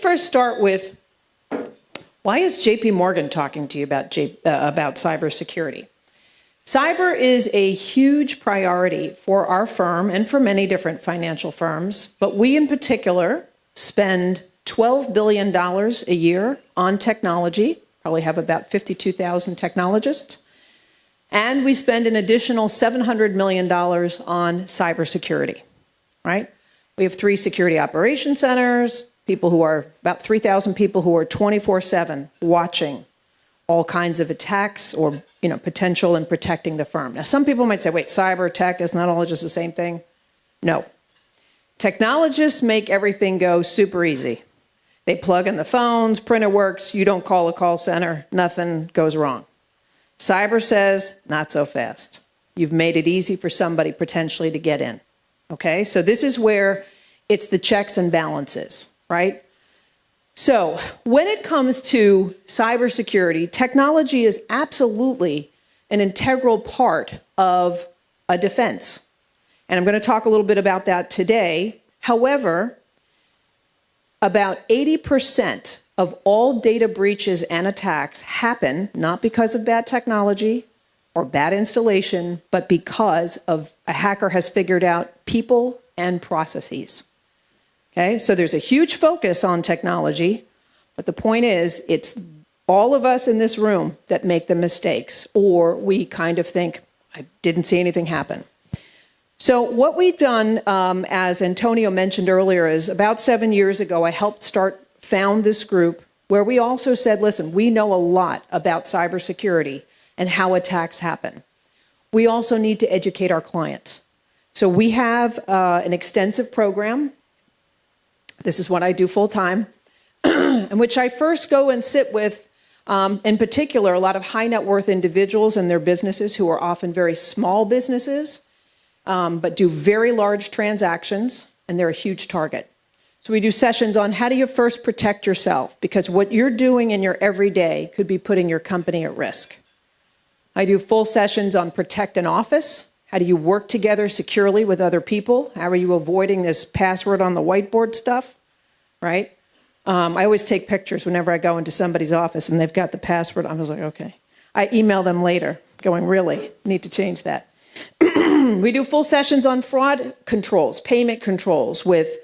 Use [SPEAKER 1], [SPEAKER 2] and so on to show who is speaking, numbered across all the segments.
[SPEAKER 1] first start with, why is JP Morgan talking to you about cybersecurity? Cyber is a huge priority for our firm and for many different financial firms, but we in particular spend $12 billion a year on technology, probably have about 52,000 technologists, and we spend an additional $700 million on cybersecurity, right? We have 3 security operation centers, about 3,000 people who are 24/7 watching all kinds of attacks or potential in protecting the firm. Now, some people might say, wait, cyber tech is not all just the same thing? No. Technologists make everything go super easy. They plug in the phones, printer works, you don't call a call center, nothing goes wrong. Cyber says, not so fast. You've made it easy for somebody potentially to get in. Okay, so this is where it's the checks and balances, right? So when it comes to cybersecurity, technology is absolutely an integral part of a defense. And I'm going to talk a little bit about that today. However, about 80% of all data breaches and attacks happen not because of bad technology or bad installation, but because of a hacker has figured out people and processes. Okay, so there's a huge focus on technology, but the point is, it's all of us in this room that make the mistakes, or we kind of think, I didn't see anything happen. So what we've done, as Antonio mentioned earlier, is about 7 years ago, I helped found this group where we also said, listen, we know a lot about cybersecurity and how attacks happen. We also need to educate our clients. So we have an extensive program. This is what I do full time, in which I first go and sit with, in particular, a lot of high net worth individuals and their businesses who are often very small businesses, but do very large transactions, and they're a huge target. So we do sessions on how do you first protect yourself, because what you're doing in your everyday could be putting your company at risk. I do full sessions on protect an office. How do you work together securely with other people? How are you avoiding this password on the whiteboard stuff, right? I always take pictures whenever I go into somebody's office and they've got the password. I was like, okay. I email them later going, really, need to change that. We do full sessions on fraud controls, payment controls with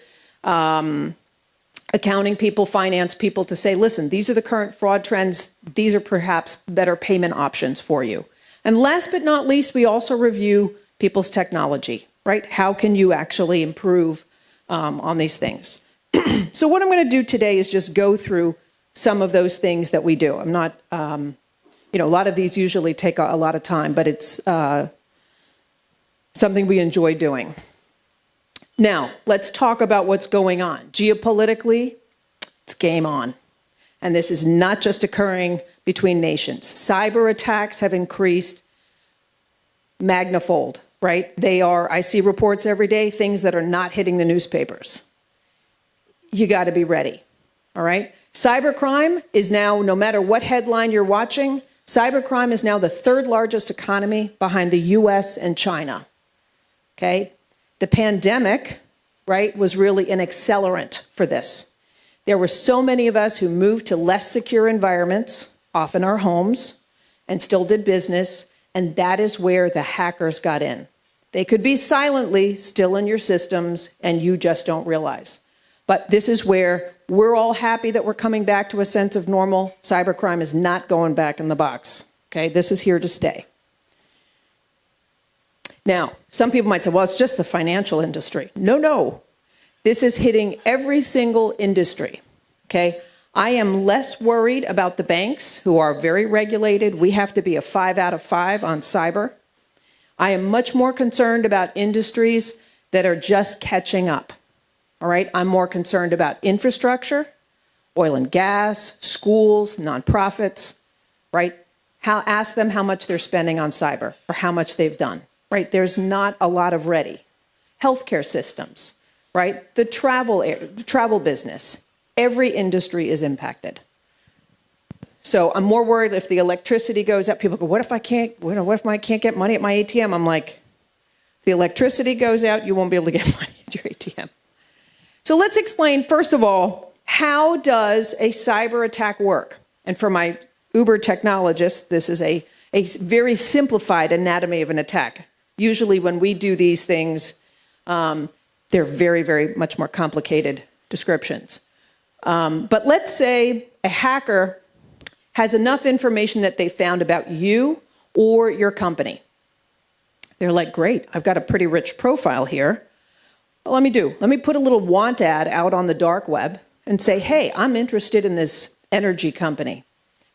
[SPEAKER 1] accounting people, finance people to say, listen, these are the current fraud trends. These are perhaps better payment options for you. And last but not least, we also review people's technology, right? How can you actually improve on these things? So what I'm going to do today is just go through some of those things that we do. I'm not, a lot of these usually take a lot of time, but it's something we enjoy doing. Now, let's talk about what's going on. Geopolitically, it's game on. And this is not just occurring between nations. Cyber attacks have increased magnifold, right? I see reports every day, things that are not hitting the newspapers. You got to be ready, all right? Cybercrime is now, no matter what headline you're watching, cybercrime is now the 3rd largest economy behind the US and China, okay? The pandemic, right, was really an accelerant for this. There were so many of us who moved to less secure environments, often our homes, and still did business, and that is where the hackers got in. They could be silently still in your systems, and you just don't realize. But this is where we're all happy that we're coming back to a sense of normal. Cybercrime is not going back in the box, okay? This is here to stay. Now, some people might say, well, it's just the financial industry. No. This is hitting every single industry, okay? I am less worried about the banks, who are very regulated. We have to be a 5 out of 5 on cyber. I am much more concerned about industries that are just catching up, all right? I'm more concerned about infrastructure, oil and gas, schools, nonprofits, right? Ask them how much they're spending on cyber or how much they've done. Right, there's not a lot of ready. Healthcare systems, right? The travel business, every industry is impacted. So I'm more worried if the electricity goes out. People go, what if I can't get money at my ATM? I'm like, if the electricity goes out, you won't be able to get money at your ATM. So let's explain, first of all, how does a cyber attack work? And for my Uber technologists, this is a very simplified anatomy of an attack. Usually when we do these things, they're very, very much more complicated descriptions. But let's say a hacker has enough information that they found about you or your company. They're like, great, I've got a pretty rich profile here. What let me put a little want ad out on the dark web and say, hey, I'm interested in this energy company.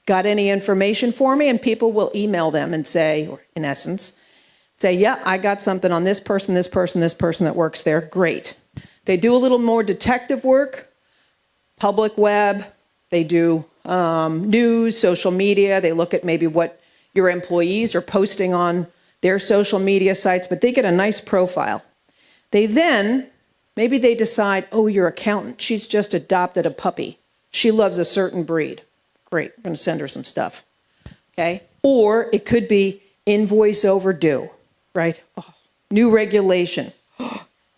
[SPEAKER 1] Got any information for me? And people will email them and say, or in essence, say, yeah, I got something on this person, this person, this person that works there. Great. They do a little more detective work, public web. They do news, social media. They look at maybe what your employees are posting on their social media sites, but they get a nice profile. They then, maybe they decide, oh, your accountant, she's just adopted a puppy. She loves a certain breed. Great, we're going to send her some stuff. Okay? Or it could be invoice overdue, right? Oh, new regulation.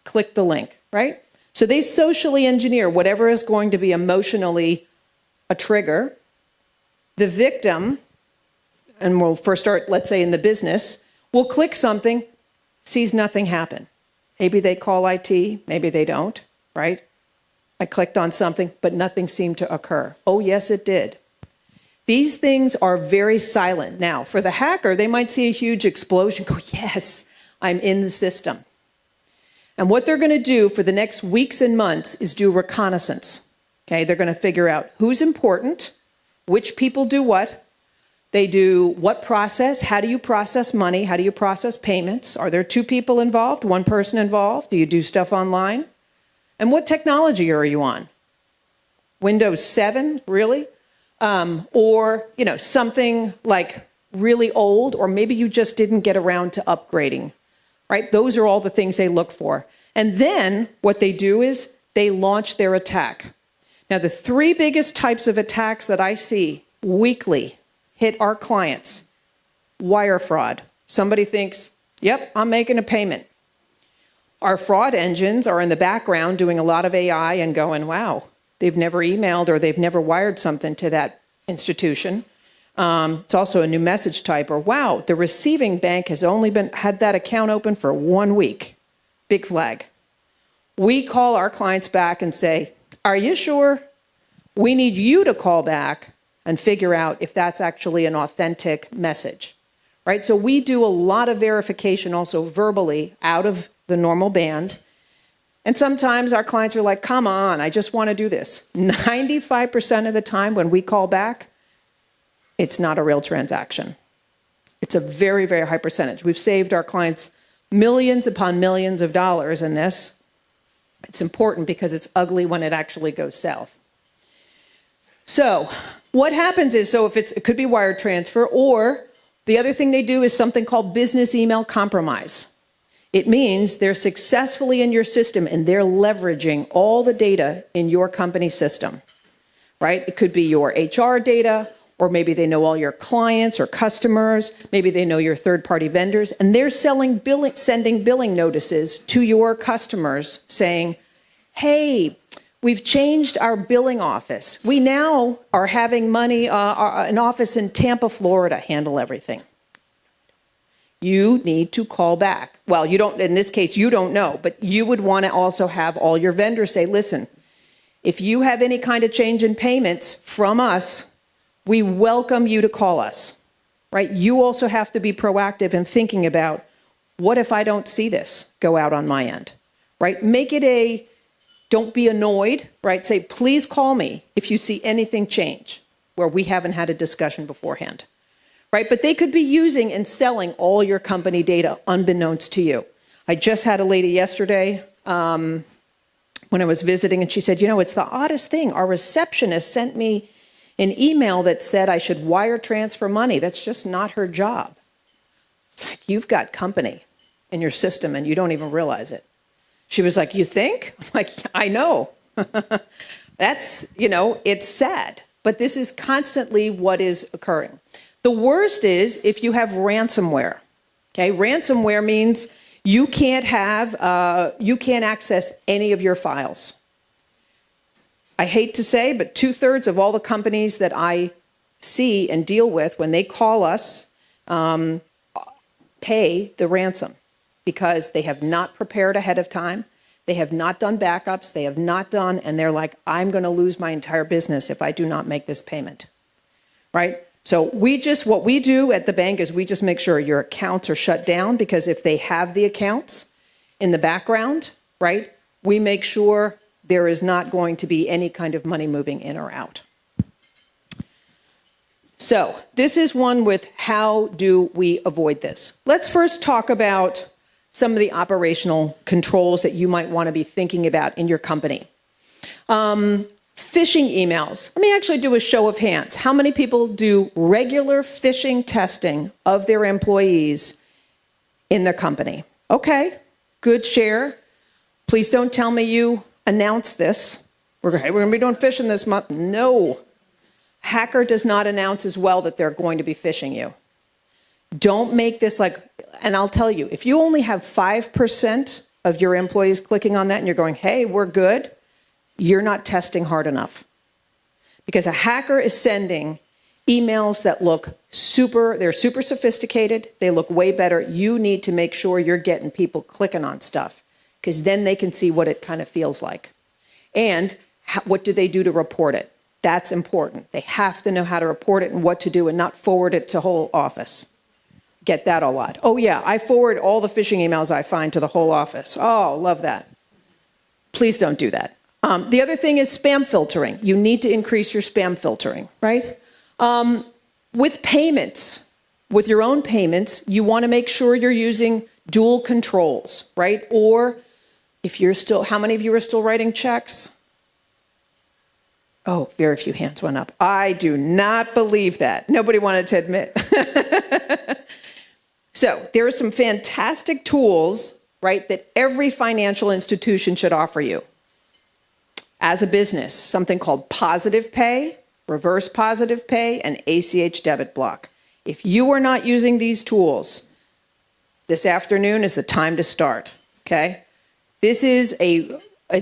[SPEAKER 1] Click the link, right? So they socially engineer whatever is going to be emotionally a trigger. The victim, and we'll first start, let's say, in the business, will click something, sees nothing happen. Maybe they call IT, maybe they don't, right? I clicked on something, but nothing seemed to occur. Oh, yes, it did. These things are very silent. Now, for the hacker, they might see a huge explosion, go, yes, I'm in the system. And what they're going to do for the next weeks and months is do reconnaissance. Okay, they're going to figure out who's important, which people do what. They do what process, how do you process money, how do you process payments? Are there two people involved, one person involved? Do you do stuff online? And what technology are you on? Windows 7, really? Or, something like really old, or maybe you just didn't get around to upgrading, right? Those are all the things they look for. And then what they do is they launch their attack. Now, the three biggest types of attacks that I see weekly hit our clients. Wire fraud. Somebody thinks, yep, I'm making a payment. Our fraud engines are in the background doing a lot of AI and going, wow, they've never emailed or they've never wired something to that institution. It's also a new message type, or wow, the receiving bank has only had that account open for 1 week. Big flag. We call our clients back and say, are you sure? We need you to call back and figure out if that's actually an authentic message, right? So we do a lot of verification also verbally out of the normal band. And sometimes our clients are like, come on, I just want to do this. 95% of the time when we call back, it's not a real transaction. It's a very, very high percentage. We've saved our clients millions upon millions of dollars in this. It's important because it's ugly when it actually goes south. So what happens is, if it could be wire transfer, or the other thing they do is something called business email compromise. It means they're successfully in your system and they're leveraging all the data in your company system, right? It could be your HR data, or maybe they know all your clients or customers. Maybe they know your third-party vendors, and they're sending billing notices to your customers saying, hey, we've changed our billing office. We now are having an office in Tampa, Florida, handle everything. You need to call back. Well, you don't, in this case, you don't know, but you would want to also have all your vendors say, listen, if you have any kind of change in payments from us, we welcome you to call us, right? You also have to be proactive in thinking about, what if I don't see this go out on my end, right? Make it don't be annoyed, right? Say, please call me if you see anything change where we haven't had a discussion beforehand, right? But they could be using and selling all your company data unbeknownst to you. I just had a lady yesterday when I was visiting, and she said, it's the oddest thing. Our receptionist sent me an email that said I should wire transfer money. That's just not her job. It's like, you've got company in your system and you don't even realize it. She was like, you think? I'm like, I know. That's, it's sad. But this is constantly what is occurring. The worst is if you have ransomware. Okay, ransomware means you can't access any of your files. I hate to say, but 2/3 of all the companies that I see and deal with, when they call us, pay the ransom because they have not prepared ahead of time. They have not done backups. They have not done, and they're like, I'm going to lose my entire business if I do not make this payment, right? So what we do at the bank is we just make sure your accounts are shut down, because if they have the accounts in the background, right, we make sure there is not going to be any kind of money moving in or out. So this is one with how do we avoid this? Let's first talk about some of the operational controls that you might want to be thinking about in your company. Phishing emails. Let me actually do a show of hands. How many people do regular phishing testing of their employees in their company? Okay, good share. Please don't tell me you announced this. We're going to be doing phishing this month. No. Hacker does not announce as well that they're going to be phishing you. Don't make this like, and I'll tell you, if you only have 5% of your employees clicking on that and you're going, hey, we're good, you're not testing hard enough. Because a hacker is sending emails that look they're super sophisticated, they look way better. You need to make sure you're getting people clicking on stuff, because then they can see what it kind of feels like. And what do they do to report it? That's important. They have to know how to report it and what to do, and not forward it to whole office. Get that a lot. Oh yeah, I forward all the phishing emails I find to the whole office. Oh, love that. Please don't do that. The other thing is spam filtering. You need to increase your spam filtering, right? With payments, with your own payments, you want to make sure you're using dual controls, right? Or if you're still, how many of you are still writing checks? Oh, very few hands went up. I do not believe that. Nobody wanted to admit. So there are some fantastic tools, right, that every financial institution should offer you as a business. Something called Positive Pay, Reverse Positive Pay, and ACH Debit Block. If you are not using these tools, this afternoon is the time to start, okay? It's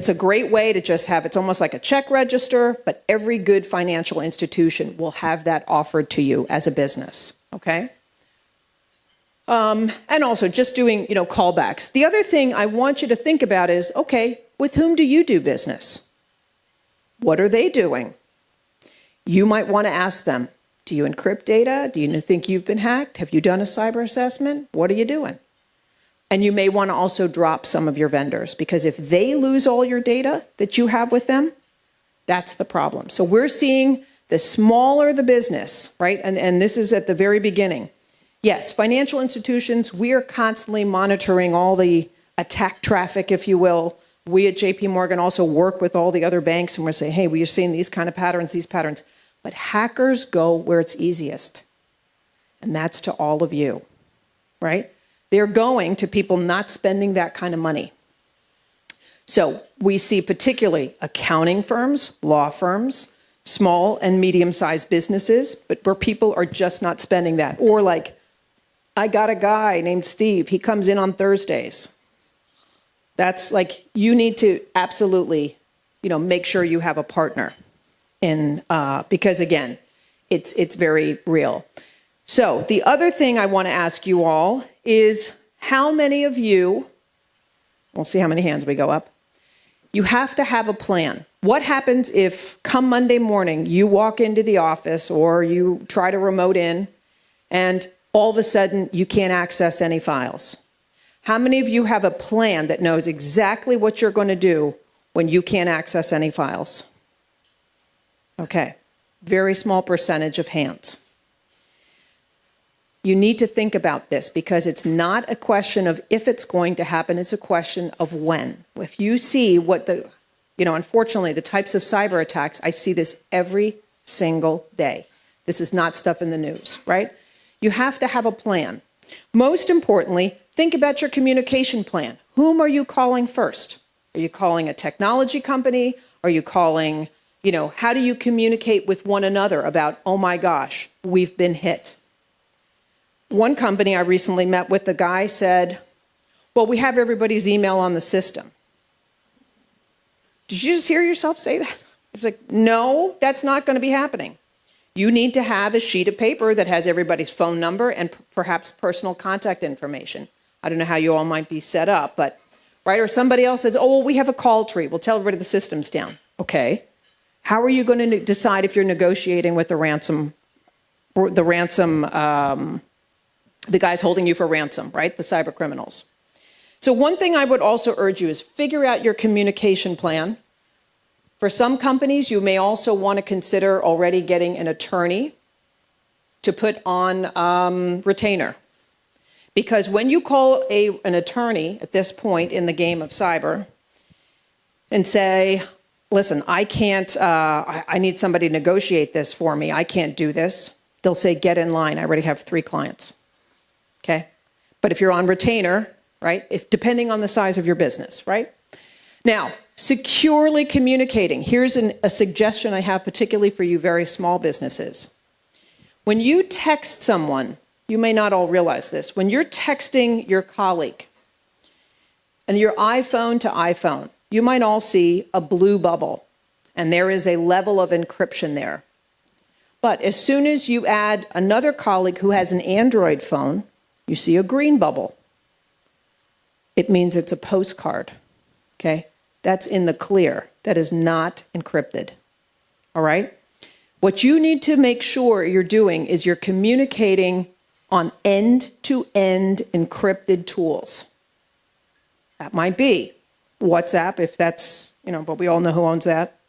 [SPEAKER 1] a great way to just have, it's almost like a check register, but every good financial institution will have that offered to you as a business, okay? And also just doing, callbacks. The other thing I want you to think about is, okay, with whom do you do business? What are they doing? You might want to ask them, do you encrypt data? Do you think you've been hacked? Have you done a cyber assessment? What are you doing? And you may want to also drop some of your vendors, because if they lose all your data that you have with them, that's the problem. So we're seeing the smaller the business, right? And this is at the very beginning. Yes, financial institutions, we are constantly monitoring all the attack traffic, if you will. We at JP Morgan also work with all the other banks, and we're saying, hey, we've seen these kind of patterns, these patterns. But hackers go where it's easiest, and that's to all of you, right? They're going to people not spending that kind of money. So we see particularly accounting firms, law firms, small and medium-sized businesses, but where people are just not spending that. Or like, I got a guy named Steve, he comes in on Thursdays. That's like, you need to absolutely, make sure you have a partner because again, it's very real. So the other thing I want to ask you all is, how many of you, we'll see how many hands we go up, you have to have a plan. What happens if come Monday morning you walk into the office or you try to remote in and all of a sudden you can't access any files? How many of you have a plan that knows exactly what you're going to do when you can't access any files? Okay, very small percentage of hands. You need to think about this, because it's not a question of if it's going to happen, it's a question of when. If you see what unfortunately, the types of cyber attacks, I see this every single day. This is not stuff in the news, right? You have to have a plan. Most importantly, think about your communication plan. Whom are you calling first? Are you calling a technology company? Are you calling, how do you communicate with one another about, oh my gosh, we've been hit? One company I recently met with, the guy said, well, we have everybody's email on the system. Did you just hear yourself say that? It's like, no, that's not going to be happening. You need to have a sheet of paper that has everybody's phone number and perhaps personal contact information. I don't know how you all might be set up, but, right? Or somebody else says, oh, well, we have a call tree. We'll tell everybody the system's down. Okay. How are you going to decide if you're negotiating with the guys holding you for ransom, right? The cyber criminals. So one thing I would also urge you is figure out your communication plan. For some companies, you may also want to consider already getting an attorney to put on retainer. Because when you call an attorney at this point in the game of cyber and say, listen, I can't, I need somebody to negotiate this for me. I can't do this. They'll say, get in line. I already have 3 clients. Okay? But if you're on retainer, right, depending on the size of your business, right? Now, securely communicating. Here's a suggestion I have particularly for you very small businesses. When you text someone, you may not all realize this, when you're texting your colleague and your iPhone to iPhone, you might all see a blue bubble, and there is a level of encryption there. But as soon as you add another colleague who has an Android phone, you see a green bubble. It means it's a postcard, okay? That's in the clear. That is not encrypted, all right? What you need to make sure you're doing is you're communicating on end-to-end encrypted tools. That might be WhatsApp, if that's, but we all know who owns that.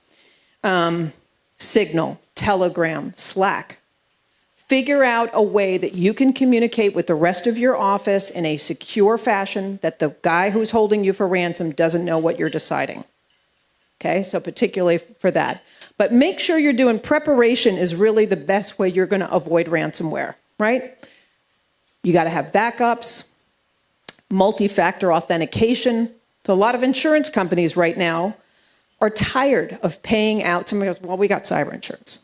[SPEAKER 1] Signal, Telegram, Slack. Figure out a way that you can communicate with the rest of your office in a secure fashion that the guy who's holding you for ransom doesn't know what you're deciding. Okay, so particularly for that. But make sure you're doing preparation is really the best way you're going to avoid ransomware, right? You got to have backups, multi-factor authentication. So a lot of insurance companies right now are tired of paying out. Somebody goes, well, we got cyber insurance.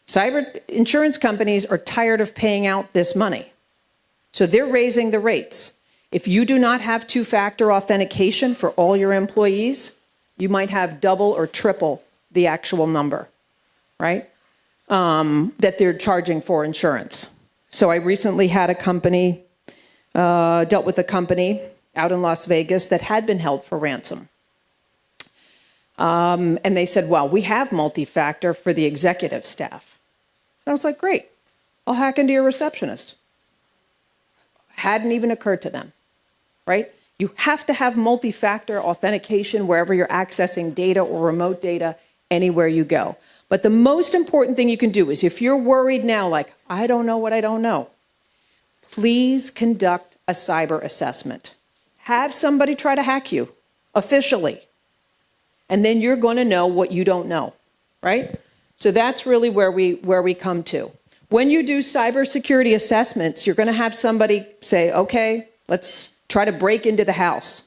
[SPEAKER 1] Cyber insurance companies are tired of paying out this money. So they're raising the rates. If you do not have 2-factor authentication for all your employees, you might have double or triple the actual number, right? That they're charging for insurance. So I recently had a company, dealt with a company out in Las Vegas that had been held for ransom. And they said, well, we have multi-factor for the executive staff. And I was like, great, I'll hack into your receptionist. Hadn't even occurred to them, right? You have to have multi-factor authentication wherever you're accessing data or remote data, anywhere you go. But the most important thing you can do is if you're worried now, like, I don't know what I don't know, please conduct a cyber assessment. Have somebody try to hack you officially. And then you're going to know what you don't know, right? So that's really where we come to. When you do cybersecurity assessments, you're going to have somebody say, okay, let's try to break into the house.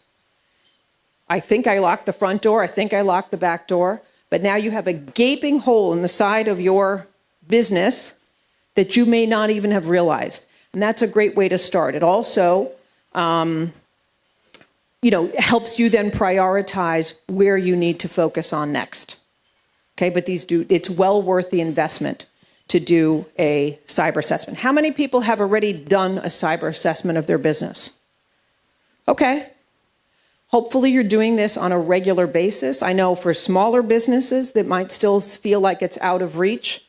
[SPEAKER 1] I think I locked the front door. I think I locked the back door. But now you have a gaping hole in the side of your business that you may not even have realized. And that's a great way to start. It also helps you then prioritize where you need to focus on next. Okay, but it's well worth the investment to do a cyber assessment. How many people have already done a cyber assessment of their business? Okay. Hopefully you're doing this on a regular basis. I know for smaller businesses that might still feel like it's out of reach,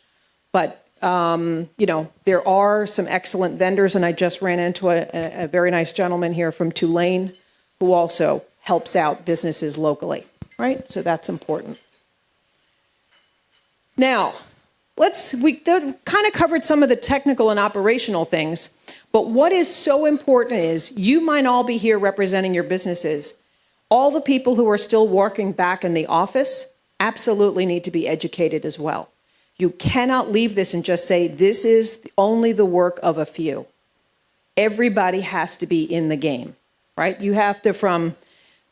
[SPEAKER 1] but there are some excellent vendors, and I just ran into a very nice gentleman here from Tulane who also helps out businesses locally, right? So that's important. Now, we kind of covered some of the technical and operational things, but what is so important is you might all be here representing your businesses. All the people who are still working back in the office absolutely need to be educated as well. You cannot leave this and just say, this is only the work of a few. Everybody has to be in the game, right? You have to, from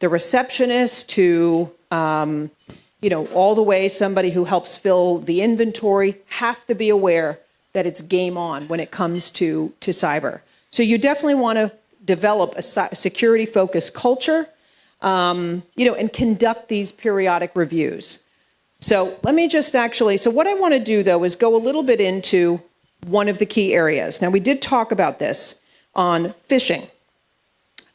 [SPEAKER 1] the receptionist to all the way somebody who helps fill the inventory, have to be aware that it's game on when it comes to cyber. So you definitely want to develop a security-focused culture, and conduct these periodic reviews. So let me just so what I want to do, though, is go a little bit into one of the key areas. Now, we did talk about this on phishing.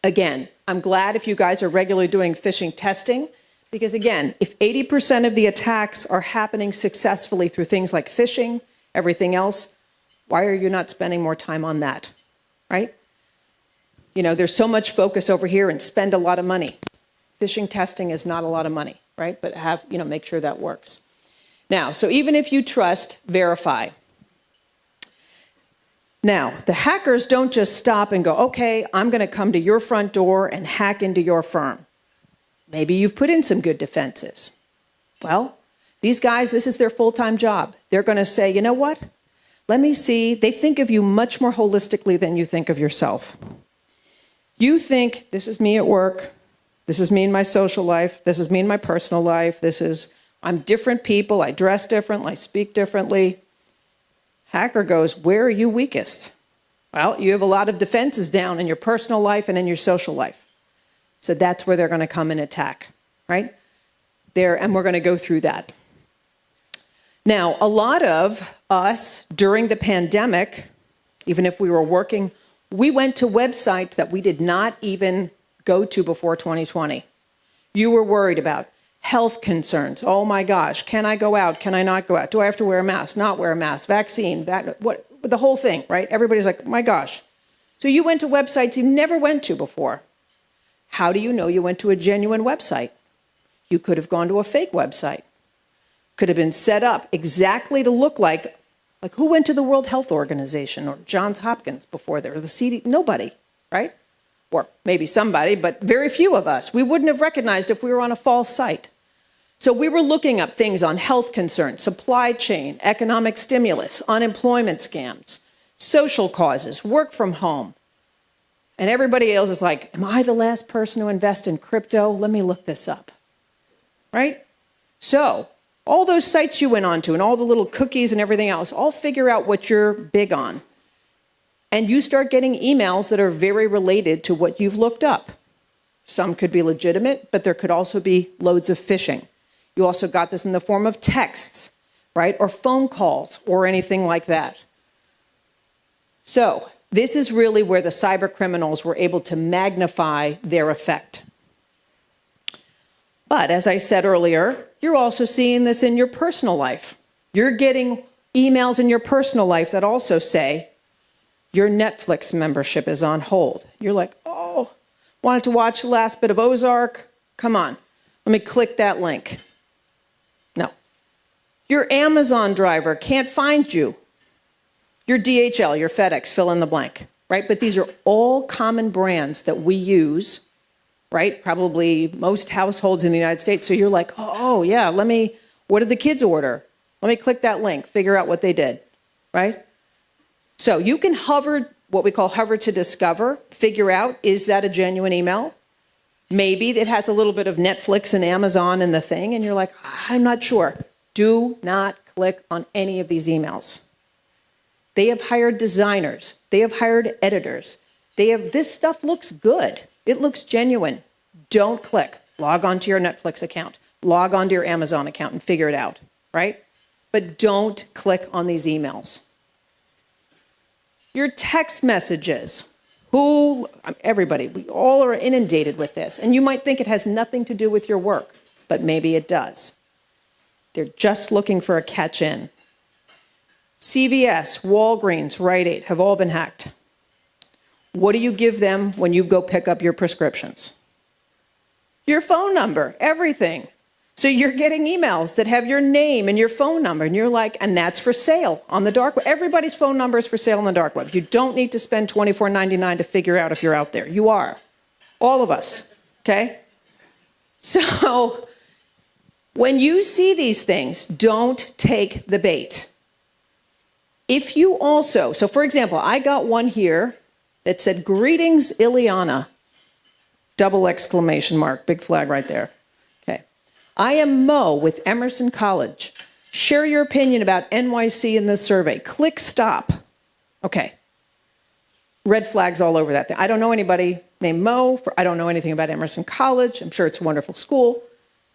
[SPEAKER 1] Again, I'm glad if you guys are regularly doing phishing testing, because again, if 80% of the attacks are happening successfully through things like phishing, everything else, why are you not spending more time on that, right? You know, there's so much focus over here and spend a lot of money. Phishing testing is not a lot of money, right? But make sure that works. Now, so even if you trust, verify. Now, the hackers don't just stop and go, okay, I'm going to come to your front door and hack into your firm. Maybe you've put in some good defenses. Well, these guys, this is their full-time job. They're going to say, you know what? Let me see. They think of you much more holistically than you think of yourself. You think, this is me at work. This is me in my social life. This is me in my personal life. I'm different people. I dress differently. I speak differently. Hacker goes, where are you weakest? Well, you have a lot of defenses down in your personal life and in your social life. So that's where they're going to come and attack, right? And we're going to go through that. Now, a lot of us during the pandemic, even if we were working, we went to websites that we did not even go to before 2020. You were worried about health concerns. Oh my gosh, can I go out? Can I not go out? Do I have to wear a mask? Not wear a mask? Vaccine? The whole thing, right? Everybody's like, my gosh. So you went to websites you never went to before. How do you know you went to a genuine website? You could have gone to a fake website. Could have been set up exactly to look like who went to the World Health Organization or Johns Hopkins before there, or the CD? Nobody, right? Or maybe somebody, but very few of us. We wouldn't have recognized if we were on a false site. So we were looking up things on health concerns, supply chain, economic stimulus, unemployment scams, social causes, work from home. And everybody else is like, am I the last person to invest in crypto? Let me look this up, right? So all those sites you went onto and all the little cookies and everything else, all figure out what you're big on. And you start getting emails that are very related to what you've looked up. Some could be legitimate, but there could also be loads of phishing. You also got this in the form of texts, right? Or phone calls or anything like that. So this is really where the cyber criminals were able to magnify their effect. But as I said earlier, you're also seeing this in your personal life. You're getting emails in your personal life that also say, your Netflix membership is on hold. You're like, oh, wanted to watch the last bit of Ozark? Come on, let me click that link. No. Your Amazon driver can't find you. Your DHL, your FedEx, fill in the blank, right? But these are all common brands that we use, right? Probably most households in the United States. So you're like, oh yeah, what did the kids order? Let me click that link, figure out what they did, right? So you can hover, what we call hover to discover, figure out, is that a genuine email? Maybe it has a little bit of Netflix and Amazon in the thing, and you're like, I'm not sure. Do not click on any of these emails. They have hired designers. They have hired editors. This stuff looks good. It looks genuine. Don't click. Log onto your Netflix account. Log onto your Amazon account and figure it out, right? But don't click on these emails. Your text messages. Everybody, we all are inundated with this. And you might think it has nothing to do with your work, but maybe it does. They're just looking for a catch in. CVS, Walgreens, Rite Aid have all been hacked. What do you give them when you go pick up your prescriptions? Your phone number, everything. So you're getting emails that have your name and your phone number, and you're like, and that's for sale on the dark web. Everybody's phone number is for sale on the dark web. You don't need to spend $24.99 to figure out if you're out there. You are. All of us, okay? So when you see these things, don't take the bait. If you also, so for example, I got one here that said, greetings, Ileana, double exclamation mark, big flag right there. I am Mo with Emerson College. Share your opinion about NYC in this survey. Click stop. Okay. Red flags all over that thing. I don't know anybody named Mo. I don't know anything about Emerson College. I'm sure it's a wonderful school.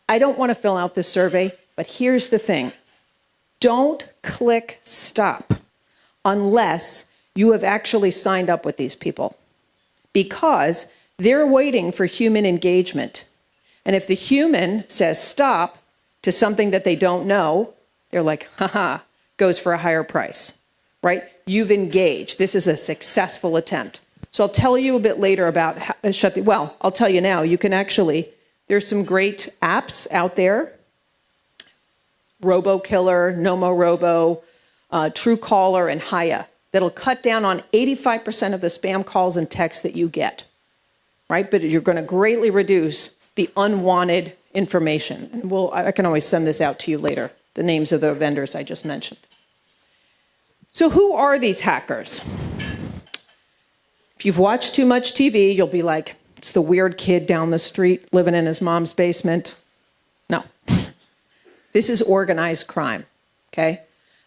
[SPEAKER 1] I don't want to fill out this survey. But here's the thing. Don't click stop unless you have actually signed up with these people, because they're waiting for human engagement. And if the human says stop to something that they don't know, they're like, haha, goes for a higher price, right? You've engaged. This is a successful attempt. So I'll tell you a bit later about how, I'll tell you now, you can actually, there's some great apps out there. RoboKiller, NomoRobo, Truecaller, and Haya that'll cut down on 85% of the spam calls and texts that you get, right? But you're going to greatly reduce the unwanted information. And I can always send this out to you later, the names of the vendors I just mentioned. So who are these hackers? If you've watched too much TV, you'll be like, it's the weird kid down the street living in his mom's basement. No. This is organized crime, okay?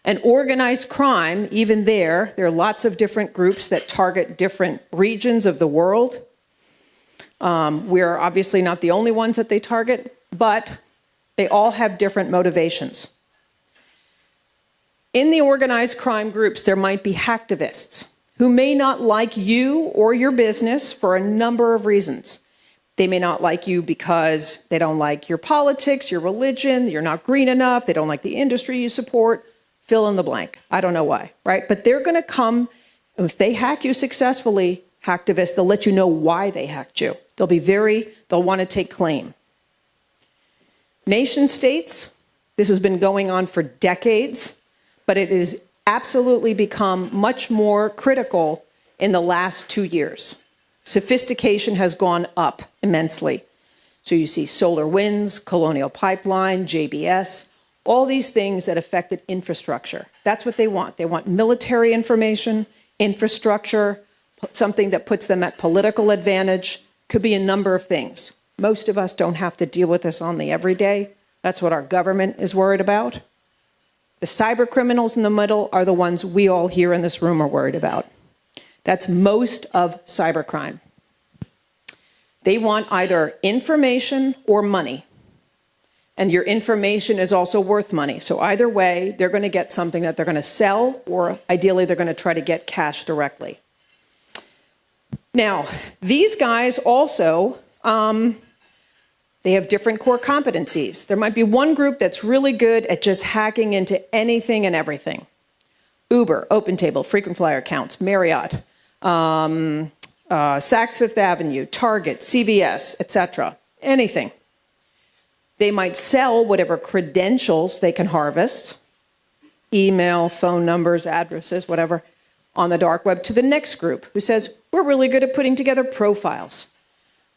[SPEAKER 1] And organized crime, even there are lots of different groups that target different regions of the world. We're obviously not the only ones that they target, but they all have different motivations. In the organized crime groups, there might be hacktivists who may not like you or your business for a number of reasons. They may not like you because they don't like your politics, your religion, you're not green enough, they don't like the industry you support, fill in the blank. I don't know why, right? But they're going to come, if they hack you successfully, hacktivists, they'll let you know why they hacked you. They'll want to take claim. Nation states, this has been going on for decades, but it has absolutely become much more critical in the last 2 years. Sophistication has gone up immensely. So you see SolarWinds, Colonial Pipeline, JBS, all these things that affected infrastructure. That's what they want. They want military information, infrastructure, something that puts them at political advantage. Could be a number of things. Most of us don't have to deal with this on the everyday. That's what our government is worried about. The cyber criminals in the middle are the ones we all here in this room are worried about. That's most of cybercrime. They want either information or money. And your information is also worth money. So either way, they're going to get something that they're going to sell, or ideally they're going to try to get cash directly. Now, these guys also, they have different core competencies. There might be one group that's really good at just hacking into anything and everything. Uber, OpenTable, frequent flyer accounts, Marriott, Saks Fifth Avenue, Target, CVS, etc. Anything. They might sell whatever credentials they can harvest, email, phone numbers, addresses, whatever, on the dark web to the next group who says, we're really good at putting together profiles.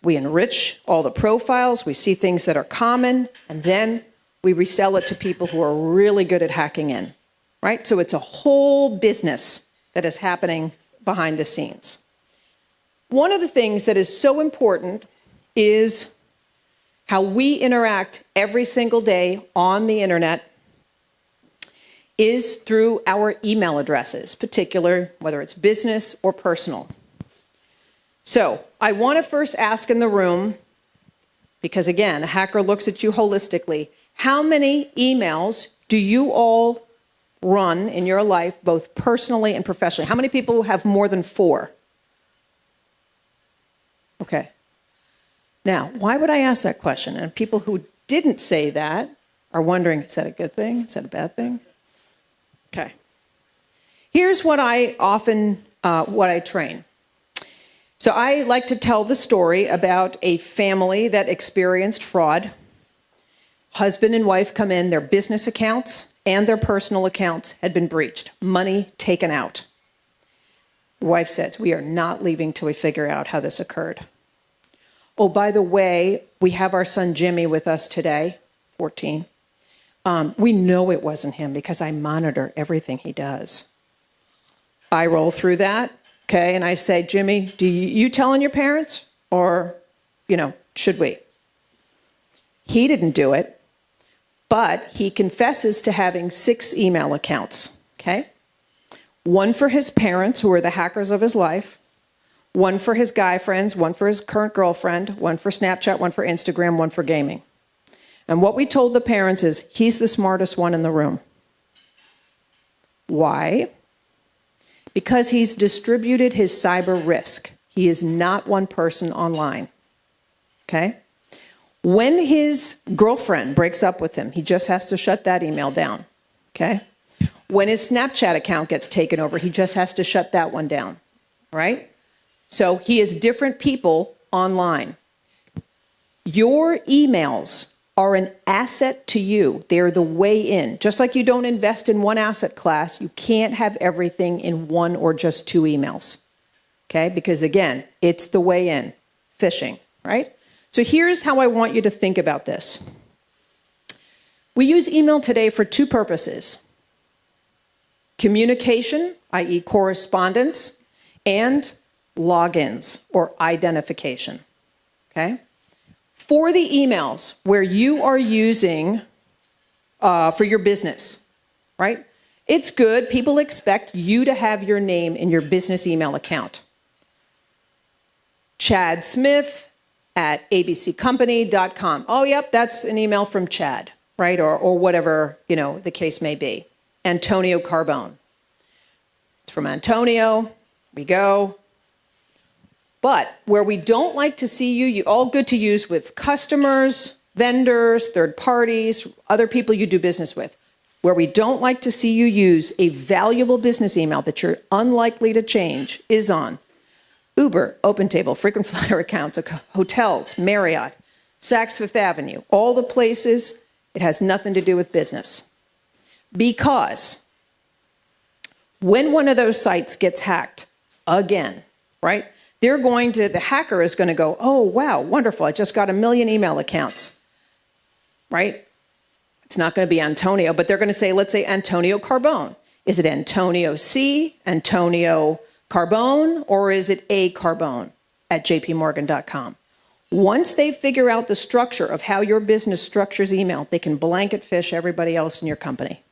[SPEAKER 1] We enrich all the profiles, we see things that are common, and then we resell it to people who are really good at hacking in, right? So it's a whole business that is happening behind the scenes. One of the things that is so important is how we interact every single day on the internet is through our email addresses, particular, whether it's business or personal. So I want to first ask in the room, because again, a hacker looks at you holistically, how many emails do you all run in your life, both personally and professionally? How many people have more than 4? Okay. Now, why would I ask that question? And people who didn't say that are wondering, is that a good thing? Is that a bad thing? Okay. Here's what I often, what I train. So I like to tell the story about a family that experienced fraud. Husband and wife come in, their business accounts and their personal accounts had been breached, money taken out. The wife says, we are not leaving till we figure out how this occurred. Oh, by the way, we have our son Jimmy with us today, 14. We know it wasn't him because I monitor everything he does. I roll through that, okay, and I say, Jimmy, do you tell on your parents? Or, should we? He didn't do it, but he confesses to having 6 email accounts, okay? One for his parents, who are the hackers of his life, one for his guy friends, one for his current girlfriend, one for Snapchat, one for Instagram, one for gaming. And what we told the parents is, he's the smartest one in the room. Why? Because he's distributed his cyber risk. He is not one person online. Okay? When his girlfriend breaks up with him, he just has to shut that email down. Okay? When his Snapchat account gets taken over, he just has to shut that one down. Right? So he is different people online. Your emails are an asset to you. They're the way in. Just like you don't invest in one asset class, you can't have everything in one or just two emails. Okay? Because again, it's the way in. Phishing, right? So here's how I want you to think about this. We use email today for two purposes. Communication, i.e. correspondence, and logins or identification. Okay? For the emails where you are using for your business, right? It's good. People expect you to have your name in your business email account. Chad Smith at abccompany.com. Oh, yep, that's an email from Chad, right? Or whatever, the case may be. Antonio Carbone. It's from Antonio. We go. But where we don't like to see you all good to use with customers, vendors, third parties, other people you do business with. Where we don't like to see you use a valuable business email that you're unlikely to change is on Uber, OpenTable, frequent flyer accounts, hotels, Marriott, Saks Fifth Avenue, all the places. It has nothing to do with business. Because when one of those sites gets hacked again, right? The hacker is going to go, oh, wow, wonderful. I just got 1 million email accounts, right? It's not going to be Antonio, but they're going to say, let's say Antonio Carbone. Is it Antonio C, Antonio Carbone, or is it A Carbone at jpmorgan.com? Once they figure out the structure of how your business structures email, they can blanket fish everybody else in your company.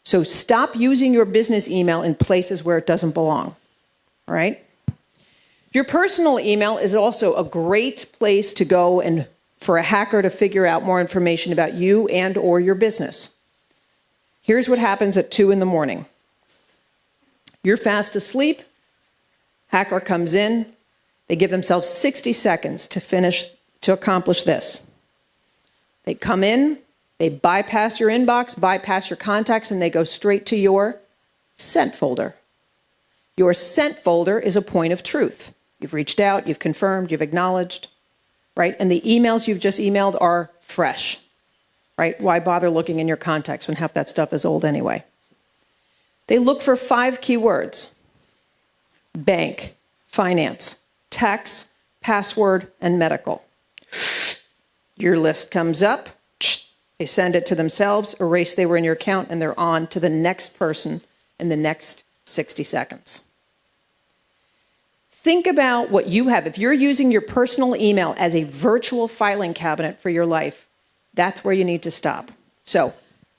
[SPEAKER 1] So stop using your business email in places where it doesn't belong, all right? Your personal email is also a great place to go and for a hacker to figure out more information about you and or your business. Here's what happens at 2 a.m. You're fast asleep. Hacker comes in. They give themselves 60 seconds to accomplish this. They come in, they bypass your inbox, bypass your contacts, and they go straight to your sent folder. Your sent folder is a point of truth. You've reached out, you've confirmed, you've acknowledged, right? And the emails you've just emailed are fresh, right? Why bother looking in your contacts when half that stuff is old anyway? They look for 5 keywords: bank, finance, tax, password, and medical. Your list comes up, they send it to themselves, erase they were in your account, and they're on to the next person in the next 60 seconds. Think about what you have. If you're using your personal email as a virtual filing cabinet for your life, that's where you need to stop. So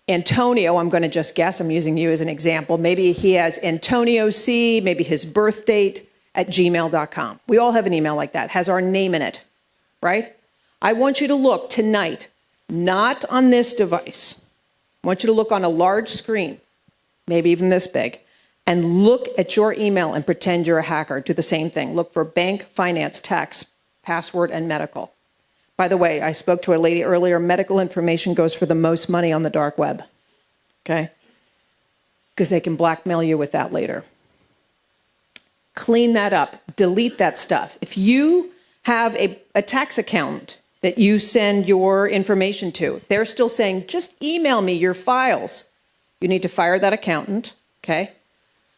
[SPEAKER 1] Antonio, I'm going to just guess, I'm using you as an example. Maybe he has Antonio C, maybe his birth date at gmail.com. We all have an email like that, has our name in it, right? I want you to look tonight, not on this device. I want you to look on a large screen, maybe even this big, and look at your email and pretend you're a hacker. Do the same thing. Look for bank, finance, tax, password, and medical. By the way, I spoke to a lady earlier. Medical information goes for the most money on the dark web, okay? Because they can blackmail you with that later. Clean that up. Delete that stuff. If you have a tax accountant that you send your information to, if they're still saying, just email me your files, you need to fire that accountant, okay?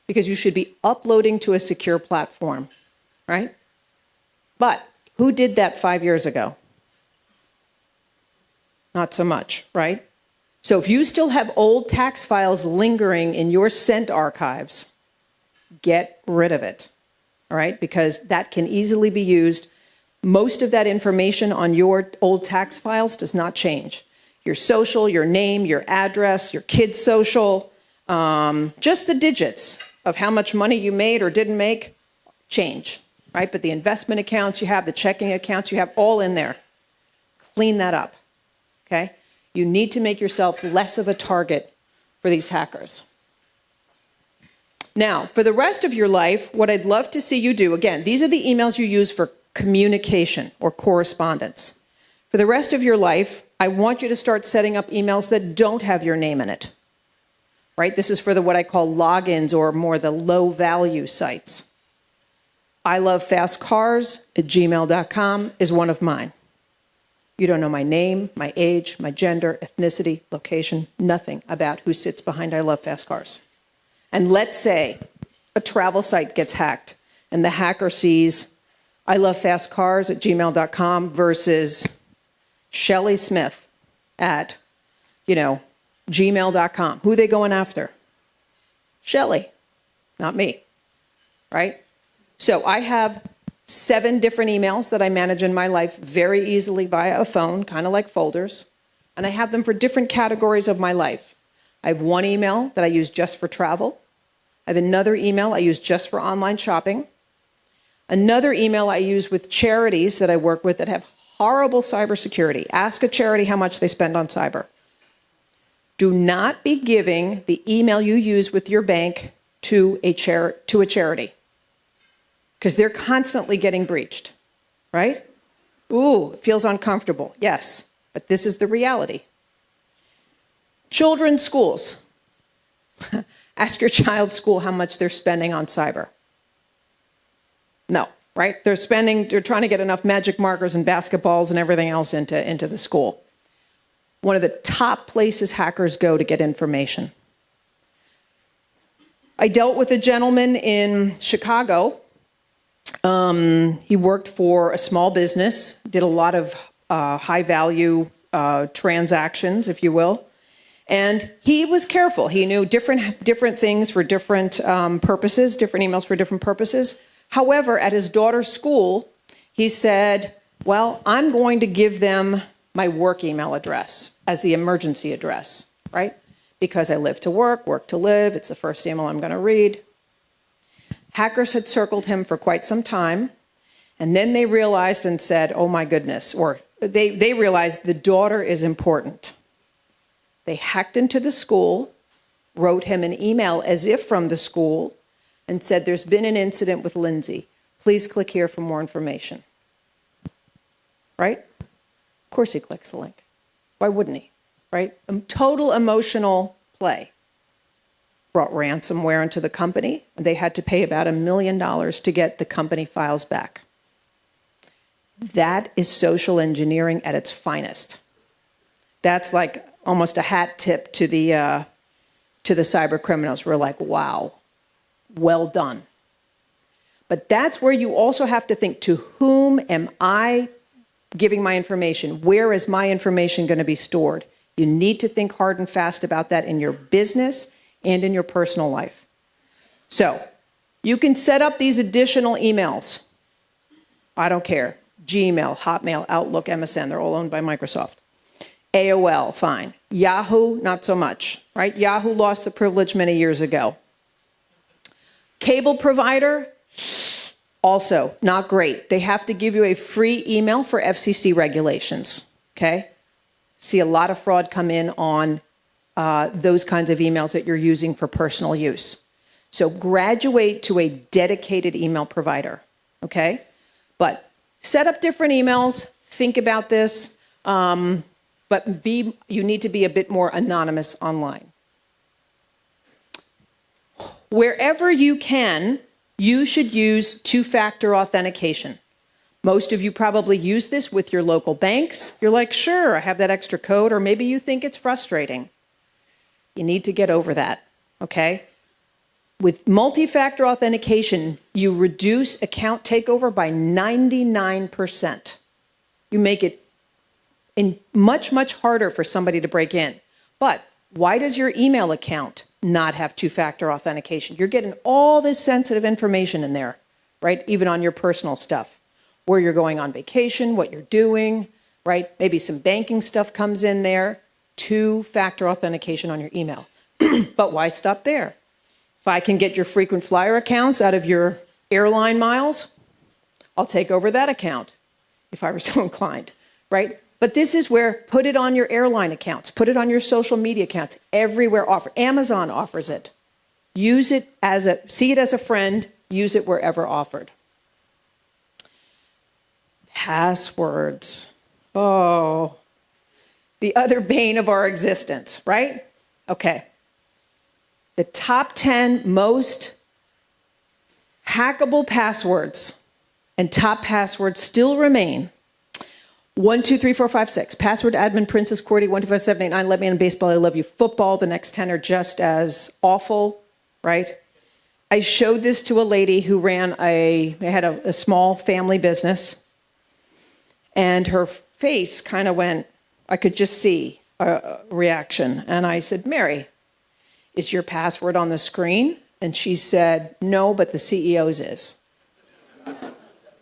[SPEAKER 1] Because you should be uploading to a secure platform, right? But who did that 5 years ago? Not so much, right? So if you still have old tax files lingering in your sent archives, get rid of it, all right? Because that can easily be used. Most of that information on your old tax files does not change. Your social, your name, your address, your kid's social, just the digits of how much money you made or didn't make change, right? But the investment accounts you have, the checking accounts you have, all in there. Clean that up, okay? You need to make yourself less of a target for these hackers. Now, for the rest of your life, what I'd love to see you do, again, these are the emails you use for communication or correspondence. For the rest of your life, I want you to start setting up emails that don't have your name in it, right? This is for the what I call logins or more the low-value sites. ilovefastcars@gmail.com is one of mine. You don't know my name, my age, my gender, ethnicity, location, nothing about who sits behind I Love Fast Cars. And let's say a travel site gets hacked and the hacker sees ilovefastcars@gmail.com versus Shelley Smith at, gmail.com. Who are they going after? Shelley, not me, right? So I have 7 different emails that I manage in my life very easily via a phone, kind of like folders. And I have them for different categories of my life. I have one email that I use just for travel. I have another email I use just for online shopping. Another email I use with charities that I work with that have horrible cybersecurity. Ask a charity how much they spend on cyber. Do not be giving the email you use with your bank to a charity, because they're constantly getting breached, right? Ooh, it feels uncomfortable. Yes, but this is the reality. Children's schools. Ask your child's school how much they're spending on cyber. No, right? They're trying to get enough magic markers and basketballs and everything else into the school. One of the top places hackers go to get information. I dealt with a gentleman in Chicago. He worked for a small business, did a lot of high-value transactions, if you will. And he was careful. He knew different things for different purposes, different emails for different purposes. However, at his daughter's school, he said, well, I'm going to give them my work email address as the emergency address, right? Because I live to work to live. It's the first email I'm going to read. Hackers had circled him for quite some time, and then they realized and said, oh my goodness, or they realized the daughter is important. They hacked into the school, wrote him an email as if from the school, and said, there's been an incident with Lindsay. Please click here for more information. Right? Of course he clicks the link. Why wouldn't he? Right? Total emotional play. Brought ransomware into the company. They had to pay about $1 million to get the company files back. That is social engineering at its finest. That's like almost a hat tip to the cyber criminals. We're like, wow, well done. But that's where you also have to think, to whom am I giving my information? Where is my information going to be stored? You need to think hard and fast about that in your business and in your personal life. So you can set up these additional emails. I don't care. Gmail, Hotmail, Outlook, MSN, they're all owned by Microsoft. AOL, fine. Yahoo, not so much, right? Yahoo lost the privilege many years ago. Cable provider, also not great. They have to give you a free email for FCC regulations, okay? See a lot of fraud come in on those kinds of emails that you're using for personal use. So graduate to a dedicated email provider, okay? But set up different emails, think about this, but you need to be a bit more anonymous online. Wherever you can, you should use two-factor authentication. Most of you probably use this with your local banks. You're like, sure, I have that extra code, or maybe you think it's frustrating. You need to get over that, okay? With multi-factor authentication, you reduce account takeover by 99%. You make it much, much harder for somebody to break in. But why does your email account not have two-factor authentication? You're getting all this sensitive information in there, right? Even on your personal stuff. Where you're going on vacation, what you're doing, right? Maybe some banking stuff comes in there. Two-factor authentication on your email. But why stop there? If I can get your frequent flyer accounts out of your airline miles, I'll take over that account if I were so inclined, right? But this is where, put it on your airline accounts, put it on your social media accounts, everywhere Amazon offers it. Use it see it as a friend, use it wherever offered. Passwords. Oh, the other bane of our existence, right? Okay. The top 10 most hackable passwords and top passwords still remain 1, 2, 3, 4, 5, 6. Password admin, Princess Cordy, 1, 2, 5, 7, 8, 9. Let me in baseball. I love you. Football. The next 10 are just as awful, right? I showed this to a lady who they had a small family business, and her face kind of went, I could just see a reaction. And I said, Mary, is your password on the screen? And she said, no, but the CEO's is.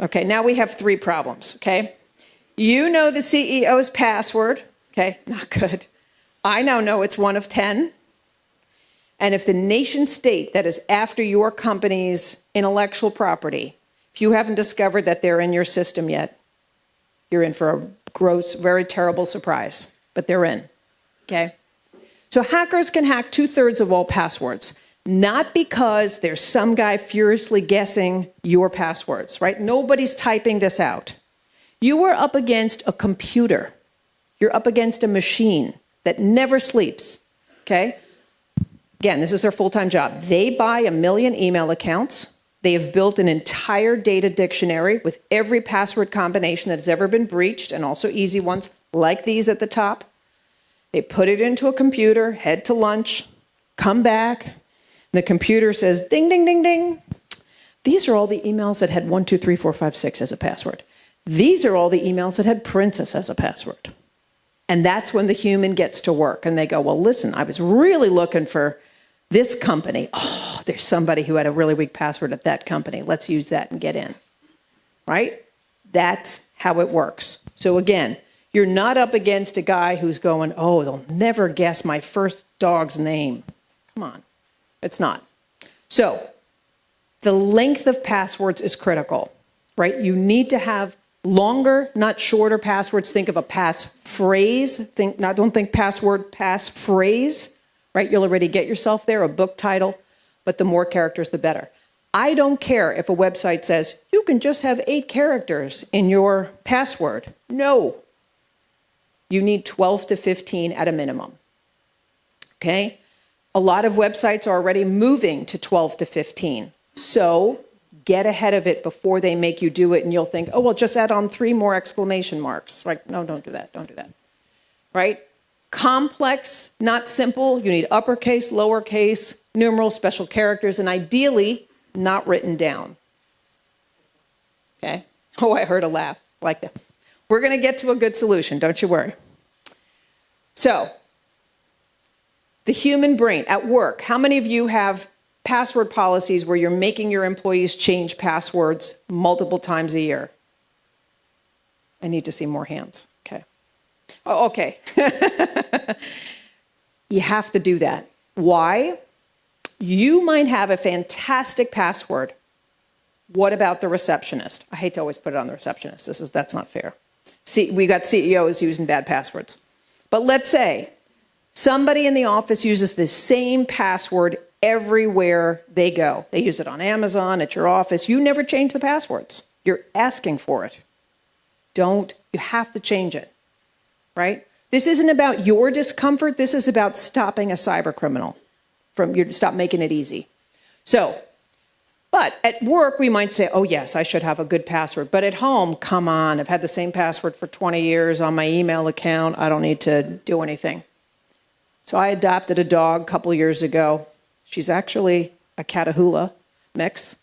[SPEAKER 1] Okay, now we have 3 problems, okay? You know the CEO's password, okay, not good. I now know it's one of 10. And if the nation state that is after your company's intellectual property, if you haven't discovered that they're in your system yet, you're in for a gross, very terrible surprise, but they're in, okay? So hackers can hack 2/3 of all passwords, not because there's some guy furiously guessing your passwords, right? Nobody's typing this out. You are up against a computer. You're up against a machine that never sleeps, okay? Again, this is their full-time job. They buy 1 million email accounts. They have built an entire data dictionary with every password combination that has ever been breached, and also easy ones like these at the top. They put it into a computer, head to lunch, come back, and the computer says, ding, ding, ding, ding. These are all the emails that had 1, 2, 3, 4, 5, 6 as a password. These are all the emails that had Princess as a password. And that's when the human gets to work. And they go, well, listen, I was really looking for this company. Oh, there's somebody who had a really weak password at that company. Let's use that and get in. Right? That's how it works. So again, you're not up against a guy who's going, oh, they'll never guess my first dog's name. Come on. It's not. So the length of passwords is critical, right? You need to have longer, not shorter passwords. Think of a passphrase. Don't think password, passphrase, right? You'll already get yourself there, a book title, but the more characters, the better. I don't care if a website says you can just have 8 characters in your password. No. You need 12 to 15 at a minimum. Okay? A lot of websites are already moving to 12 to 15. So get ahead of it before they make you do it, and you'll think, oh, well, just add on 3 more exclamation marks. Right? No, don't do that. Don't do that. Right? Complex, not simple. You need uppercase, lowercase, numerals, special characters, and ideally not written down. Okay? Oh, I heard a laugh like that. We're going to get to a good solution. Don't you worry. So, the human brain at work. How many of you have password policies where you're making your employees change passwords multiple times a year? I need to see more hands. Okay. Oh, okay. You have to do that. Why? You might have a fantastic password. What about the receptionist? I hate to always put it on the receptionist. That's not fair. See, we got CEOs using bad passwords. But let's say somebody in the office uses the same password everywhere they go. They use it on Amazon, at your office. You never change the passwords. You're asking for it. You have to change it, right? This isn't about your discomfort. This is about stopping a cyber criminal stop making it easy. But at work, we might say, oh, yes, I should have a good password. But at home, come on, I've had the same password for 20 years on my email account. I don't need to do anything. So I adopted a dog a couple years ago. She's actually a Catahoula mix.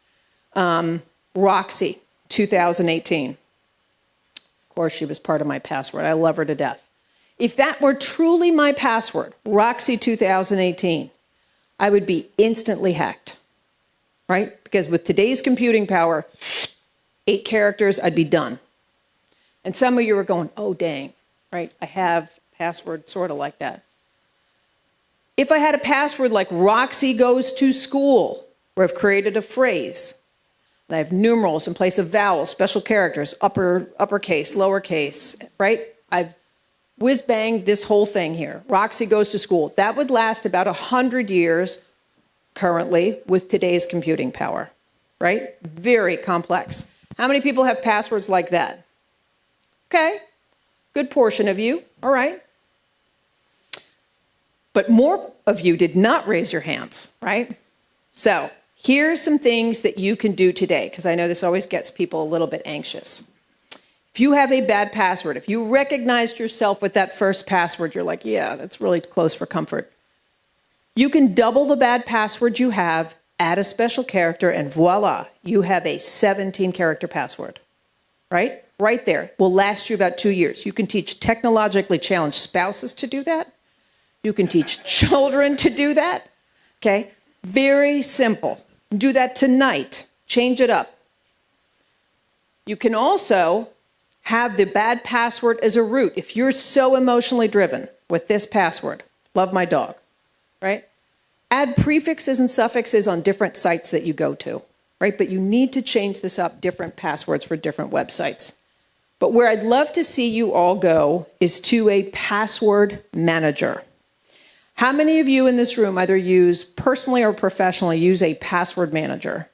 [SPEAKER 1] Roxy, 2018. Of course, she was part of my password. I love her to death. If that were truly my password, Roxy 2018, I would be instantly hacked, right? Because with today's computing power, 8 characters, I'd be done. And some of you are going, oh, dang, right? I have a password sort of like that. If I had a password like Roxy goes to school, where I've created a phrase, and I have numerals in place of vowels, special characters, uppercase, lowercase, right? I've whiz bang, this whole thing here. Roxy goes to school. That would last about 100 years currently with today's computing power, right? Very complex. How many people have passwords like that? Okay, good portion of you, all right. But more of you did not raise your hands, right? So here's some things that you can do today, because I know this always gets people a little bit anxious. If you have a bad password, if you recognized yourself with that first password, you're like, yeah, that's really close for comfort. You can double the bad password you have, add a special character, and voila, you have a 17-character password, right? Right there. Will last you about 2 years. You can teach technologically challenged spouses to do that. You can teach children to do that, okay? Very simple. Do that tonight. Change it up. You can also have the bad password as a root. If you're so emotionally driven with this password, love my dog, right? Add prefixes and suffixes on different sites that you go to, right? But you need to change this up, different passwords for different websites. But where I'd love to see you all go is to a password manager. How many of you in this room either use personally or professionally use a password manager?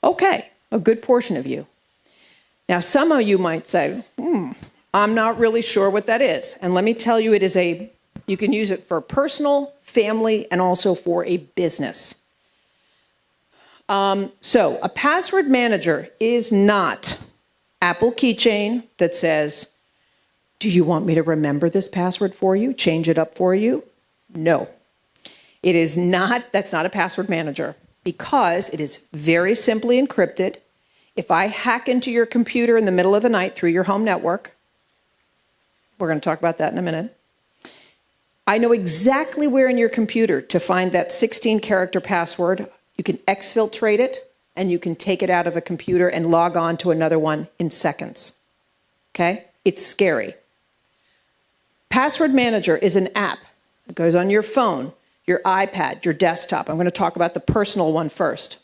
[SPEAKER 1] Okay, a good portion of you. Now, some of you might say, I'm not really sure what that is. And let me tell you, you can use it for personal, family, and also for a business. So a password manager is not Apple keychain that says, do you want me to remember this password for you? Change it up for you? No. It is not, that's not a password manager because it is very simply encrypted. If I hack into your computer in the middle of the night through your home network, we're going to talk about that in a minute, I know exactly where in your computer to find that 16-character password. You can exfiltrate it, and you can take it out of a computer and log on to another one in seconds. Okay? It's scary. Password Manager is an app. It goes on your phone, your iPad, your desktop. I'm going to talk about the personal one first.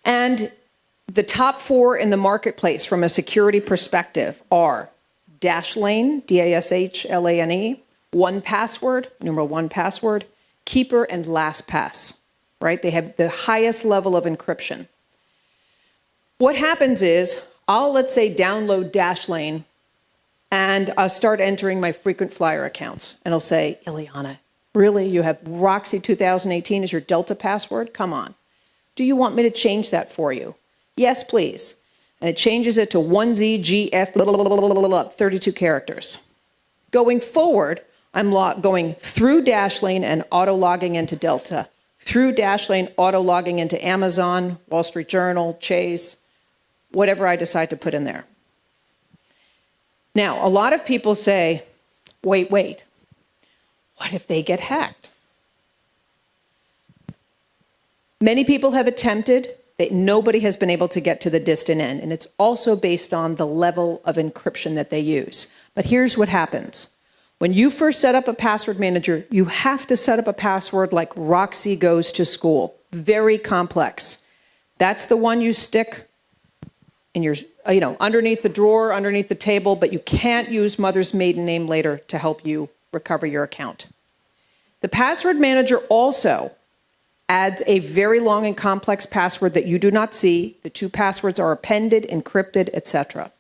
[SPEAKER 1] And the top 4 in the marketplace from a security perspective are Dashlane, Dashlane, 1Password, numeral 1Password, Keeper, and LastPass, right? They have the highest level of encryption. What happens is, let's say, download Dashlane, and I'll start entering my frequent flyer accounts. And I'll say, Ileana, really? You have Roxy 2018 as your Delta password? Come on. Do you want me to change that for you? Yes, please. And it changes it to 1ZGF, 32 characters. Going forward, I'm going through Dashlane and auto-logging into Delta, through Dashlane, auto-logging into Amazon, Wall Street Journal, Chase, whatever I decide to put in there. Now, a lot of people say, wait, what if they get hacked? Many people have attempted, that nobody has been able to get to the distant end, and it's also based on the level of encryption that they use. But here's what happens. When you first set up a password manager, you have to set up a password like Roxy goes to school. Very complex. That's the one you stick in your, underneath the drawer, underneath the table, but you can't use mother's maiden name later to help you recover your account. The password manager also adds a very long and complex password that you do not see. The 2 passwords are appended, encrypted, etc.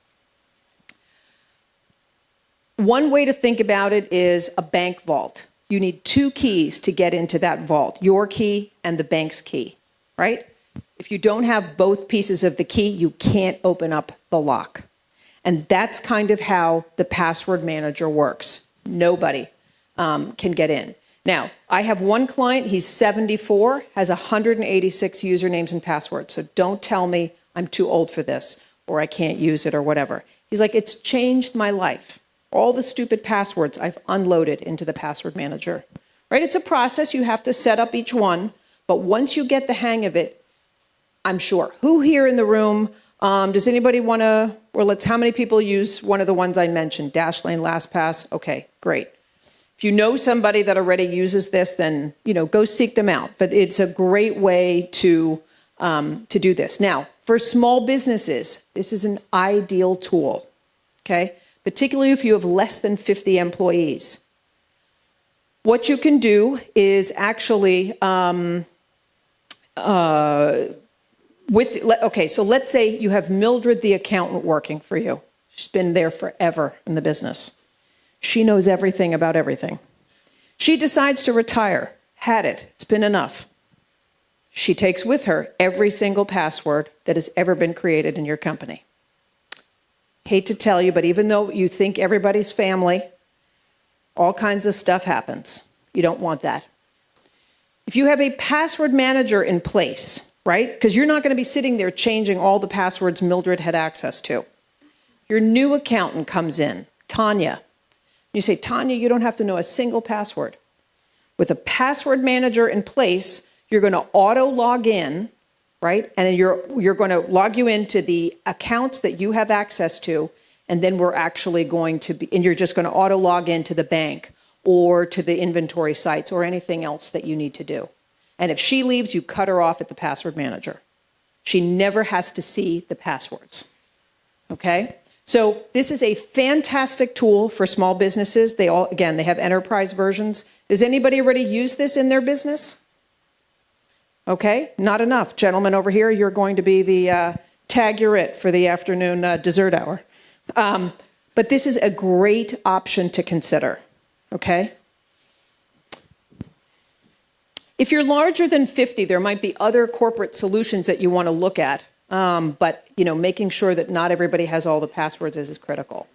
[SPEAKER 1] One way to think about it is a bank vault. You need 2 keys to get into that vault, your key and the bank's key, right? If you don't have both pieces of the key, you can't open up the lock. And that's kind of how the password manager works. Nobody can get in. Now, I have one client, he's 74, has 186 usernames and passwords. So don't tell me I'm too old for this or I can't use it or whatever. He's like, it's changed my life. All the stupid passwords I've unloaded into the password manager, right? It's a process. You have to set up each one. But once you get the hang of it, I'm sure. Who here in the room, does anybody want to, how many people use one of the ones I mentioned? Dashlane, LastPass? Okay, great. If you know somebody that already uses this, then, go seek them out. But it's a great way to do this. Now, for small businesses, this is an ideal tool, okay? particularly if you have less than 50 employees. What you can do is actually, so let's say you have Mildred the accountant working for you. She's been there forever in the business. She knows everything about everything. She decides to retire. Had it. It's been enough. She takes with her every single password that has ever been created in your company. Hate to tell you, but even though you think everybody's family, all kinds of stuff happens. You don't want that. If you have a password manager in place, right? Because you're not going to be sitting there changing all the passwords Mildred had access to. Your new accountant comes in, Tanya. You say, Tanya, you don't have to know a single password. With a password manager in place, you're going to auto log in, right? And you're going to log you into the accounts that you have access to, and then we're actually going to be, and you're just going to auto log into the bank or to the inventory sites or anything else that you need to do. And if she leaves, you cut her off at the password manager. She never has to see the passwords. Okay? So this is a fantastic tool for small businesses. They have enterprise versions. Does anybody already use this in their business? Okay, not enough. Gentlemen over here, you're going to be the tag you're it for the afternoon dessert hour. But this is a great option to consider. Okay? If you're larger than 50, there might be other corporate solutions that you want to look at. But making sure that not everybody has all the passwords is critical.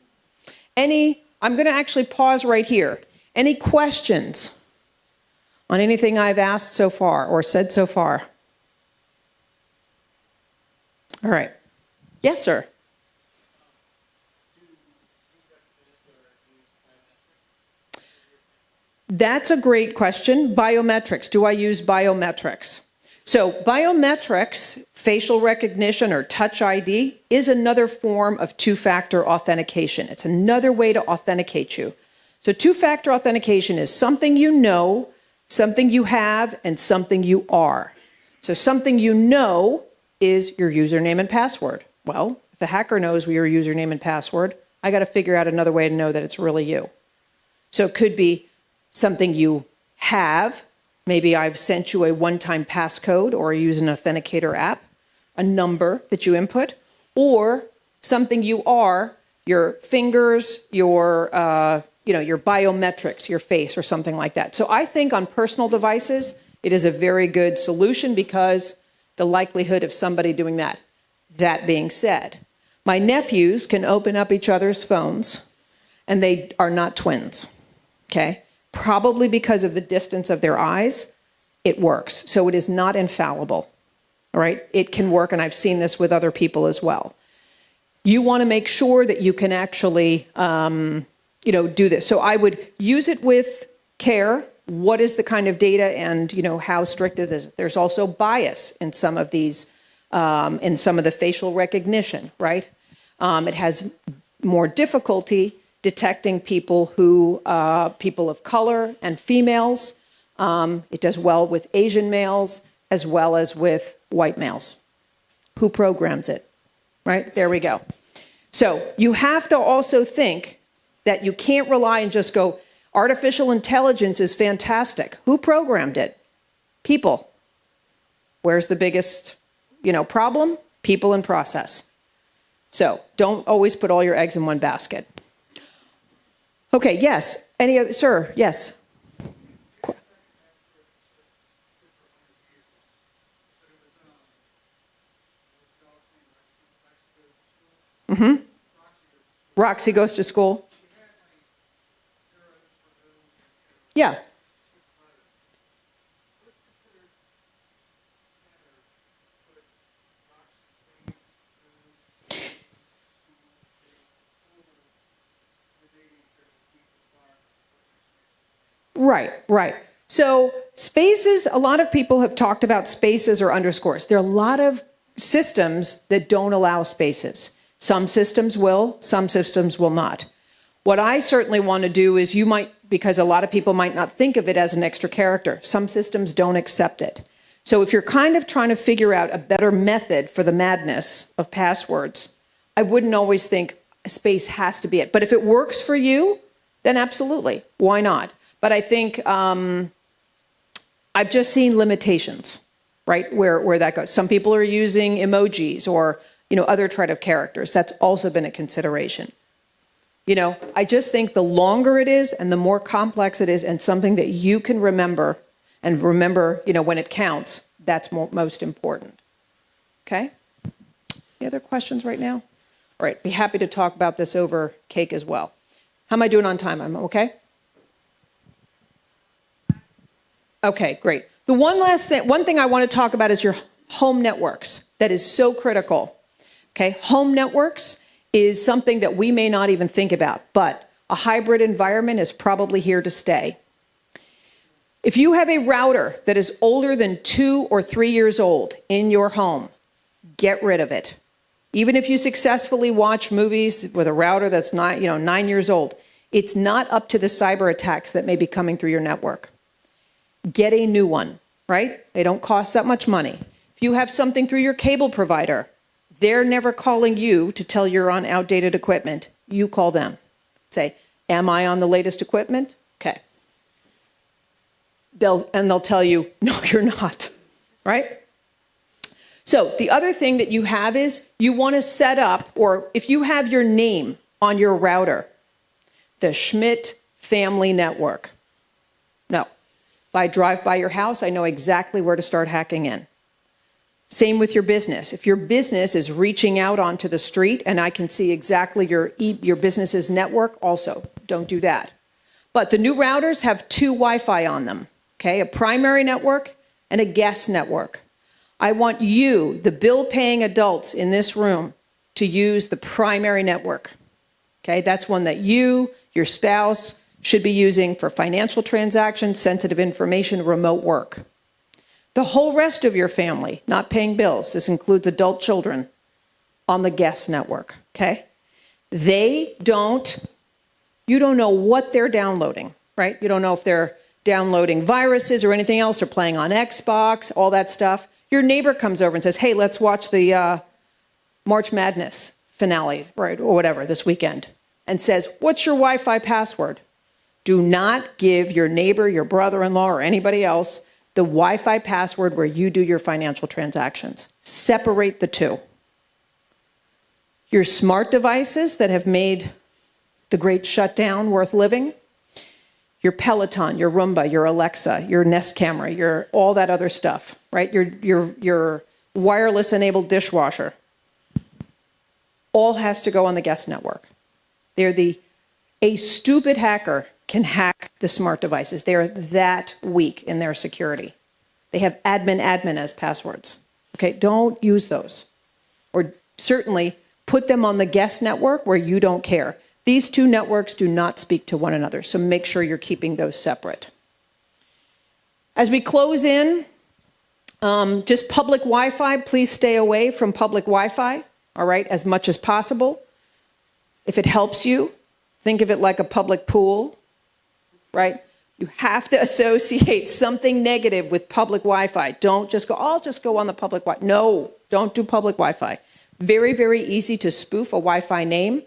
[SPEAKER 1] I'm going to actually pause right here. Any questions on anything I've asked so far or said so far? All right. Yes, sir. That's a great question. Biometrics. Do I use biometrics? So biometrics, facial recognition or touch ID, is another form of two-factor authentication. It's another way to authenticate you. So two-factor authentication is something you know, something you have, and something you are. So something you know is your username and password. Well, if the hacker knows your username and password, I got to figure out another way to know that it's really you. So it could be something you have. Maybe I've sent you a one-time passcode or use an authenticator app, a number that you input, or something you are, your fingers, your biometrics, your face, or something like that. So I think on personal devices, it is a very good solution because the likelihood of somebody doing that. That being said, my nephews can open up each other's phones, and they are not twins, okay? Probably because of the distance of their eyes, it works. So it is not infallible, all right? It can work, and I've seen this with other people as well. You want to make sure that you can actually, do this. So I would use it with care. What is the kind of data and, how strict it is? There's also bias in some of these, in some of the facial recognition, right? It has more difficulty detecting people people of color and females. It does well with Asian males as well as with white males. Who programs it? Right? There we go. So you have to also think that you can't rely and just go, artificial intelligence is fantastic. Who programmed it? People. Where's the biggest, problem? People and process. So don't always put all your eggs in one basket. Okay, yes. Any other, sir? Yes. Mm-hmm. Roxy goes to school. Yeah. Right. So spaces, a lot of people have talked about spaces or underscores. There are a lot of systems that don't allow spaces. Some systems will, some systems will not. What I certainly want to do is because a lot of people might not think of it as an extra character. Some systems don't accept it. So if you're kind of trying to figure out a better method for the madness of passwords, I wouldn't always think space has to be it. But if it works for you, then absolutely, why not? But I think I've just seen limitations, right, where that goes. Some people are using emojis or, other try-to characters. That's also been a consideration. I just think the longer it is and the more complex it is and something that you can remember and remember, when it counts, that's most important. Okay? Any other questions right now? All right, be happy to talk about this over cake as well. How am I doing on time? I'm okay? Okay, great. The one thing I want to talk about is your home networks. That is so critical. Okay, home networks is something that we may not even think about, but a hybrid environment is probably here to stay. If you have a router that is older than 2 or 3 years old in your home, get rid of it. Even if you successfully watch movies with a router that's 9 years old, it's not up to the cyber attacks that may be coming through your network. Get a new one, right? They don't cost that much money. If you have something through your cable provider, they're never calling you to tell you're on outdated equipment. You call them. Say, am I on the latest equipment? Okay. They'll tell you, no, you're not, right? So the other thing that you have is you want to set up, or if you have your name on your router, the Schmidt family network. No. If I drive by your house, I know exactly where to start hacking in. Same with your business. If your business is reaching out onto the street and I can see exactly your business's network, also don't do that. But the new routers have 2 Wi-Fi on them, okay? A primary network and a guest network. I want you, the bill-paying adults in this room, to use the primary network, okay? That's one that you, your spouse, should be using for financial transactions, sensitive information, remote work. The whole rest of your family not paying bills, this includes adult children, on the guest network, okay? You don't know what they're downloading, right? You don't know if they're downloading viruses or anything else or playing on Xbox, all that stuff. Your neighbor comes over and says, hey, let's watch the March Madness finale, right, or whatever, this weekend, and says, what's your Wi-Fi password? Do not give your neighbor, your brother-in-law, or anybody else the Wi-Fi password where you do your financial transactions. Separate the two. Your smart devices that have made the great shutdown worth living, your Peloton, your Roomba, your Alexa, your Nest camera, your all that other stuff, right? Your wireless-enabled dishwasher, all has to go on the guest network. A stupid hacker can hack the smart devices. They're that weak in their security. They have admin as passwords. Okay, don't use those. Or certainly put them on the guest network where you don't care. These 2 networks do not speak to one another, so make sure you're keeping those separate. As we close in, just public Wi-Fi, please stay away from public Wi-Fi, all right, as much as possible. If it helps you, think of it like a public pool. Right? You have to associate something negative with public Wi-Fi. Don't just go, I'll just go on the public Wi-Fi. No, don't do public Wi-Fi. Very, very easy to spoof a Wi-Fi name.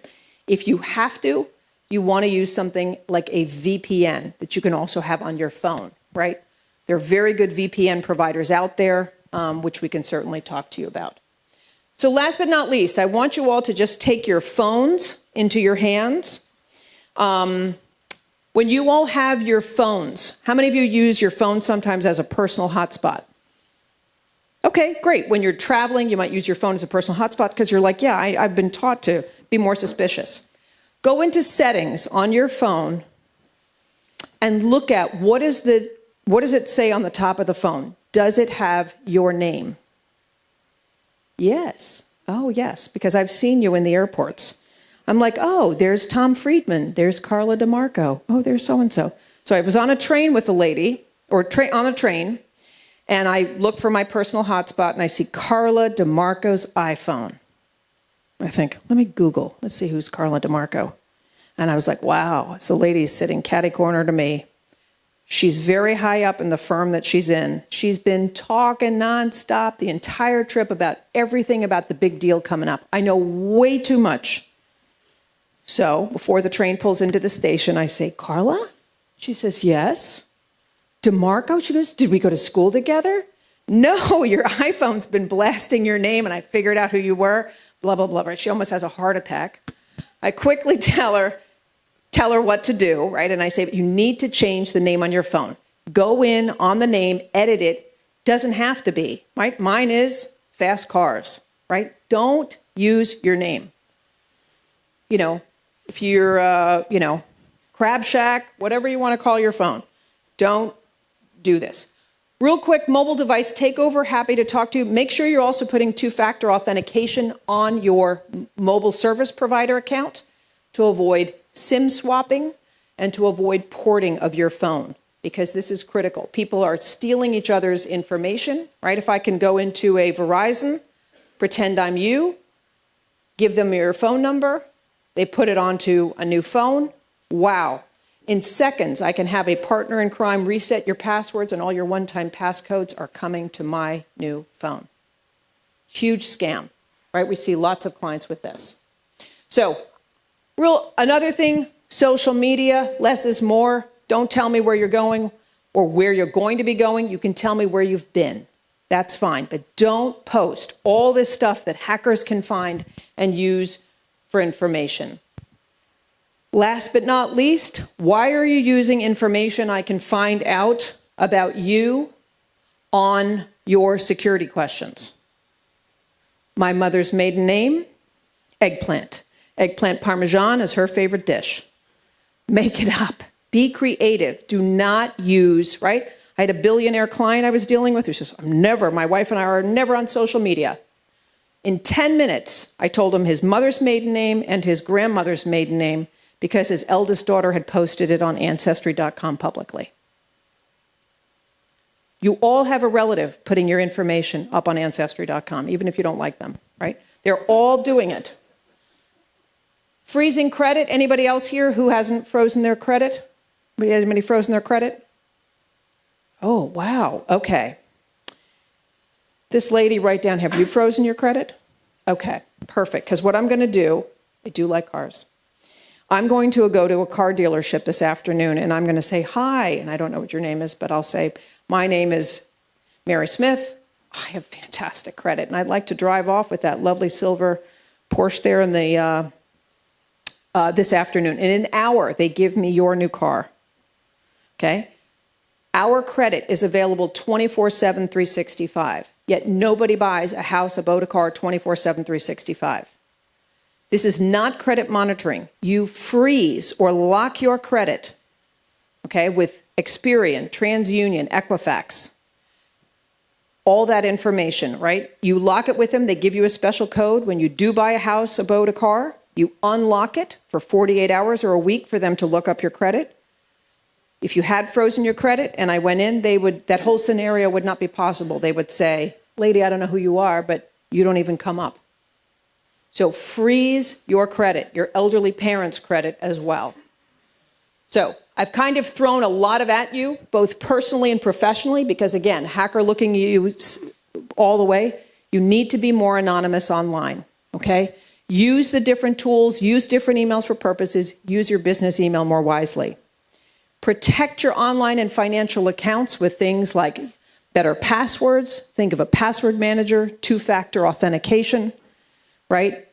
[SPEAKER 1] If you have to, you want to use something like a VPN that you can also have on your phone, right? There are very good VPN providers out there, which we can certainly talk to you about. So last but not least, I want you all to just take your phones into your hands. When you all have your phones, how many of you use your phone sometimes as a personal hotspot? Okay, great. When you're traveling, you might use your phone as a personal hotspot because you're like, yeah, I've been taught to be more suspicious. Go into settings on your phone and look at what does it say on the top of the phone? Does it have your name? Yes. Oh, yes, because I've seen you in the airports. I'm like, oh, there's Tom Friedman. There's Carla DeMarco. Oh, there's so-and-so. So I was on a train with a lady, on a train, and I look for my personal hotspot, and I see Carla DeMarco's iPhone. I think, let me Google. Let's see who's Carla DeMarco. And I was like, wow, it's a lady sitting catty-corner to me. She's very high up in the firm that she's in. She's been talking nonstop the entire trip about everything about the big deal coming up. I know way too much So before the train pulls into the station, I say, Carla? She says, yes. DeMarco? She goes, did we go to school together? No, your iPhone's been blasting your name, and I figured out who you were, blah, blah, blah. Right? She almost has a heart attack. I quickly tell her what to do, right? And I say, you need to change the name on your phone. Go in on the name, edit it. Doesn't have to be, right? Mine is Fast Cars, right? Don't use your name. You know, if you're, Crab Shack, whatever you want to call your phone, don't do this. Real quick, mobile device takeover, happy to talk to you. Make sure you're also putting two-factor authentication on your mobile service provider account to avoid SIM swapping and to avoid porting of your phone, because this is critical. People are stealing each other's information, right? If I can go into a Verizon, pretend I'm you, give them your phone number, they put it onto a new phone. Wow. In seconds, I can have a partner in crime reset your passwords, and all your one-time passcodes are coming to my new phone. Huge scam, right? We see lots of clients with this. So, another thing, social media, less is more. Don't tell me where you're going or where you're going to be going. You can tell me where you've been. That's fine. But don't post all this stuff that hackers can find and use for information. Last but not least, why are you using information I can find out about you on your security questions? My mother's maiden name, eggplant. Eggplant parmesan is her favorite dish. Make it up. Be creative. Do not use, right? I had a billionaire client I was dealing with who says, my wife and I are never on social media. In 10 minutes, I told him his mother's maiden name and his grandmother's maiden name because his eldest daughter had posted it on Ancestry.com publicly. You all have a relative putting your information up on Ancestry.com, even if you don't like them, right? They're all doing it. Freezing credit. Anybody else here who hasn't frozen their credit? Anybody frozen their credit? Oh, wow. Okay. This lady, write down, have you frozen your credit? Okay, perfect. Because what I'm going to do, I do like cars. I'm going to go to a car dealership this afternoon, and I'm going to say, hi, and I don't know what your name is, but I'll say, my name is Mary Smith. I have fantastic credit, and I'd like to drive off with that lovely silver Porsche there in the this afternoon. In an hour, they give me your new car. Okay? Our credit is available 24/7, 365. Yet nobody buys a house, a boat, a car 24/7, 365. This is not credit monitoring. You freeze or lock your credit, okay, with Experian, TransUnion, Equifax, all that information, right? You lock it with them. They give you a special code. When you do buy a house, a boat, a car, you unlock it for 48 hours or a week for them to look up your credit. If you had frozen your credit and I went in, that whole scenario would not be possible. They would say, lady, I don't know who you are, but you don't even come up. So freeze your credit, your elderly parents' credit as well. So I've kind of thrown a lot at you, both personally and professionally, because again, hacker looking at you all the way. You need to be more anonymous online, okay? Use the different tools, use different emails for purposes, use your business email more wisely. Protect your online and financial accounts with things like better passwords. Think of a password manager, two-factor authentication, right?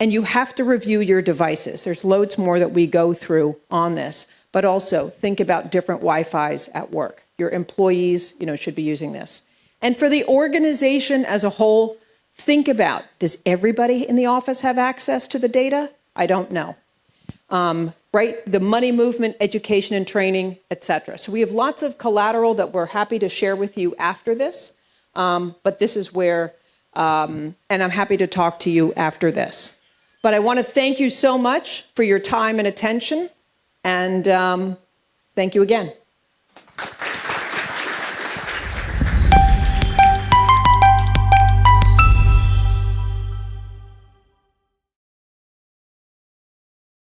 [SPEAKER 1] And you have to review your devices. There's loads more that we go through on this, but also think about different Wi-Fis at work. Your employees, should be using this. And for the organization as a whole, think about, does everybody in the office have access to the data? I don't know. Right? The money movement, education and training, etc. So we have lots of collateral that we're happy to share with you after this. But this is where, and I'm happy to talk to you after this. But I want to thank you so much for your time and attention. And thank you again.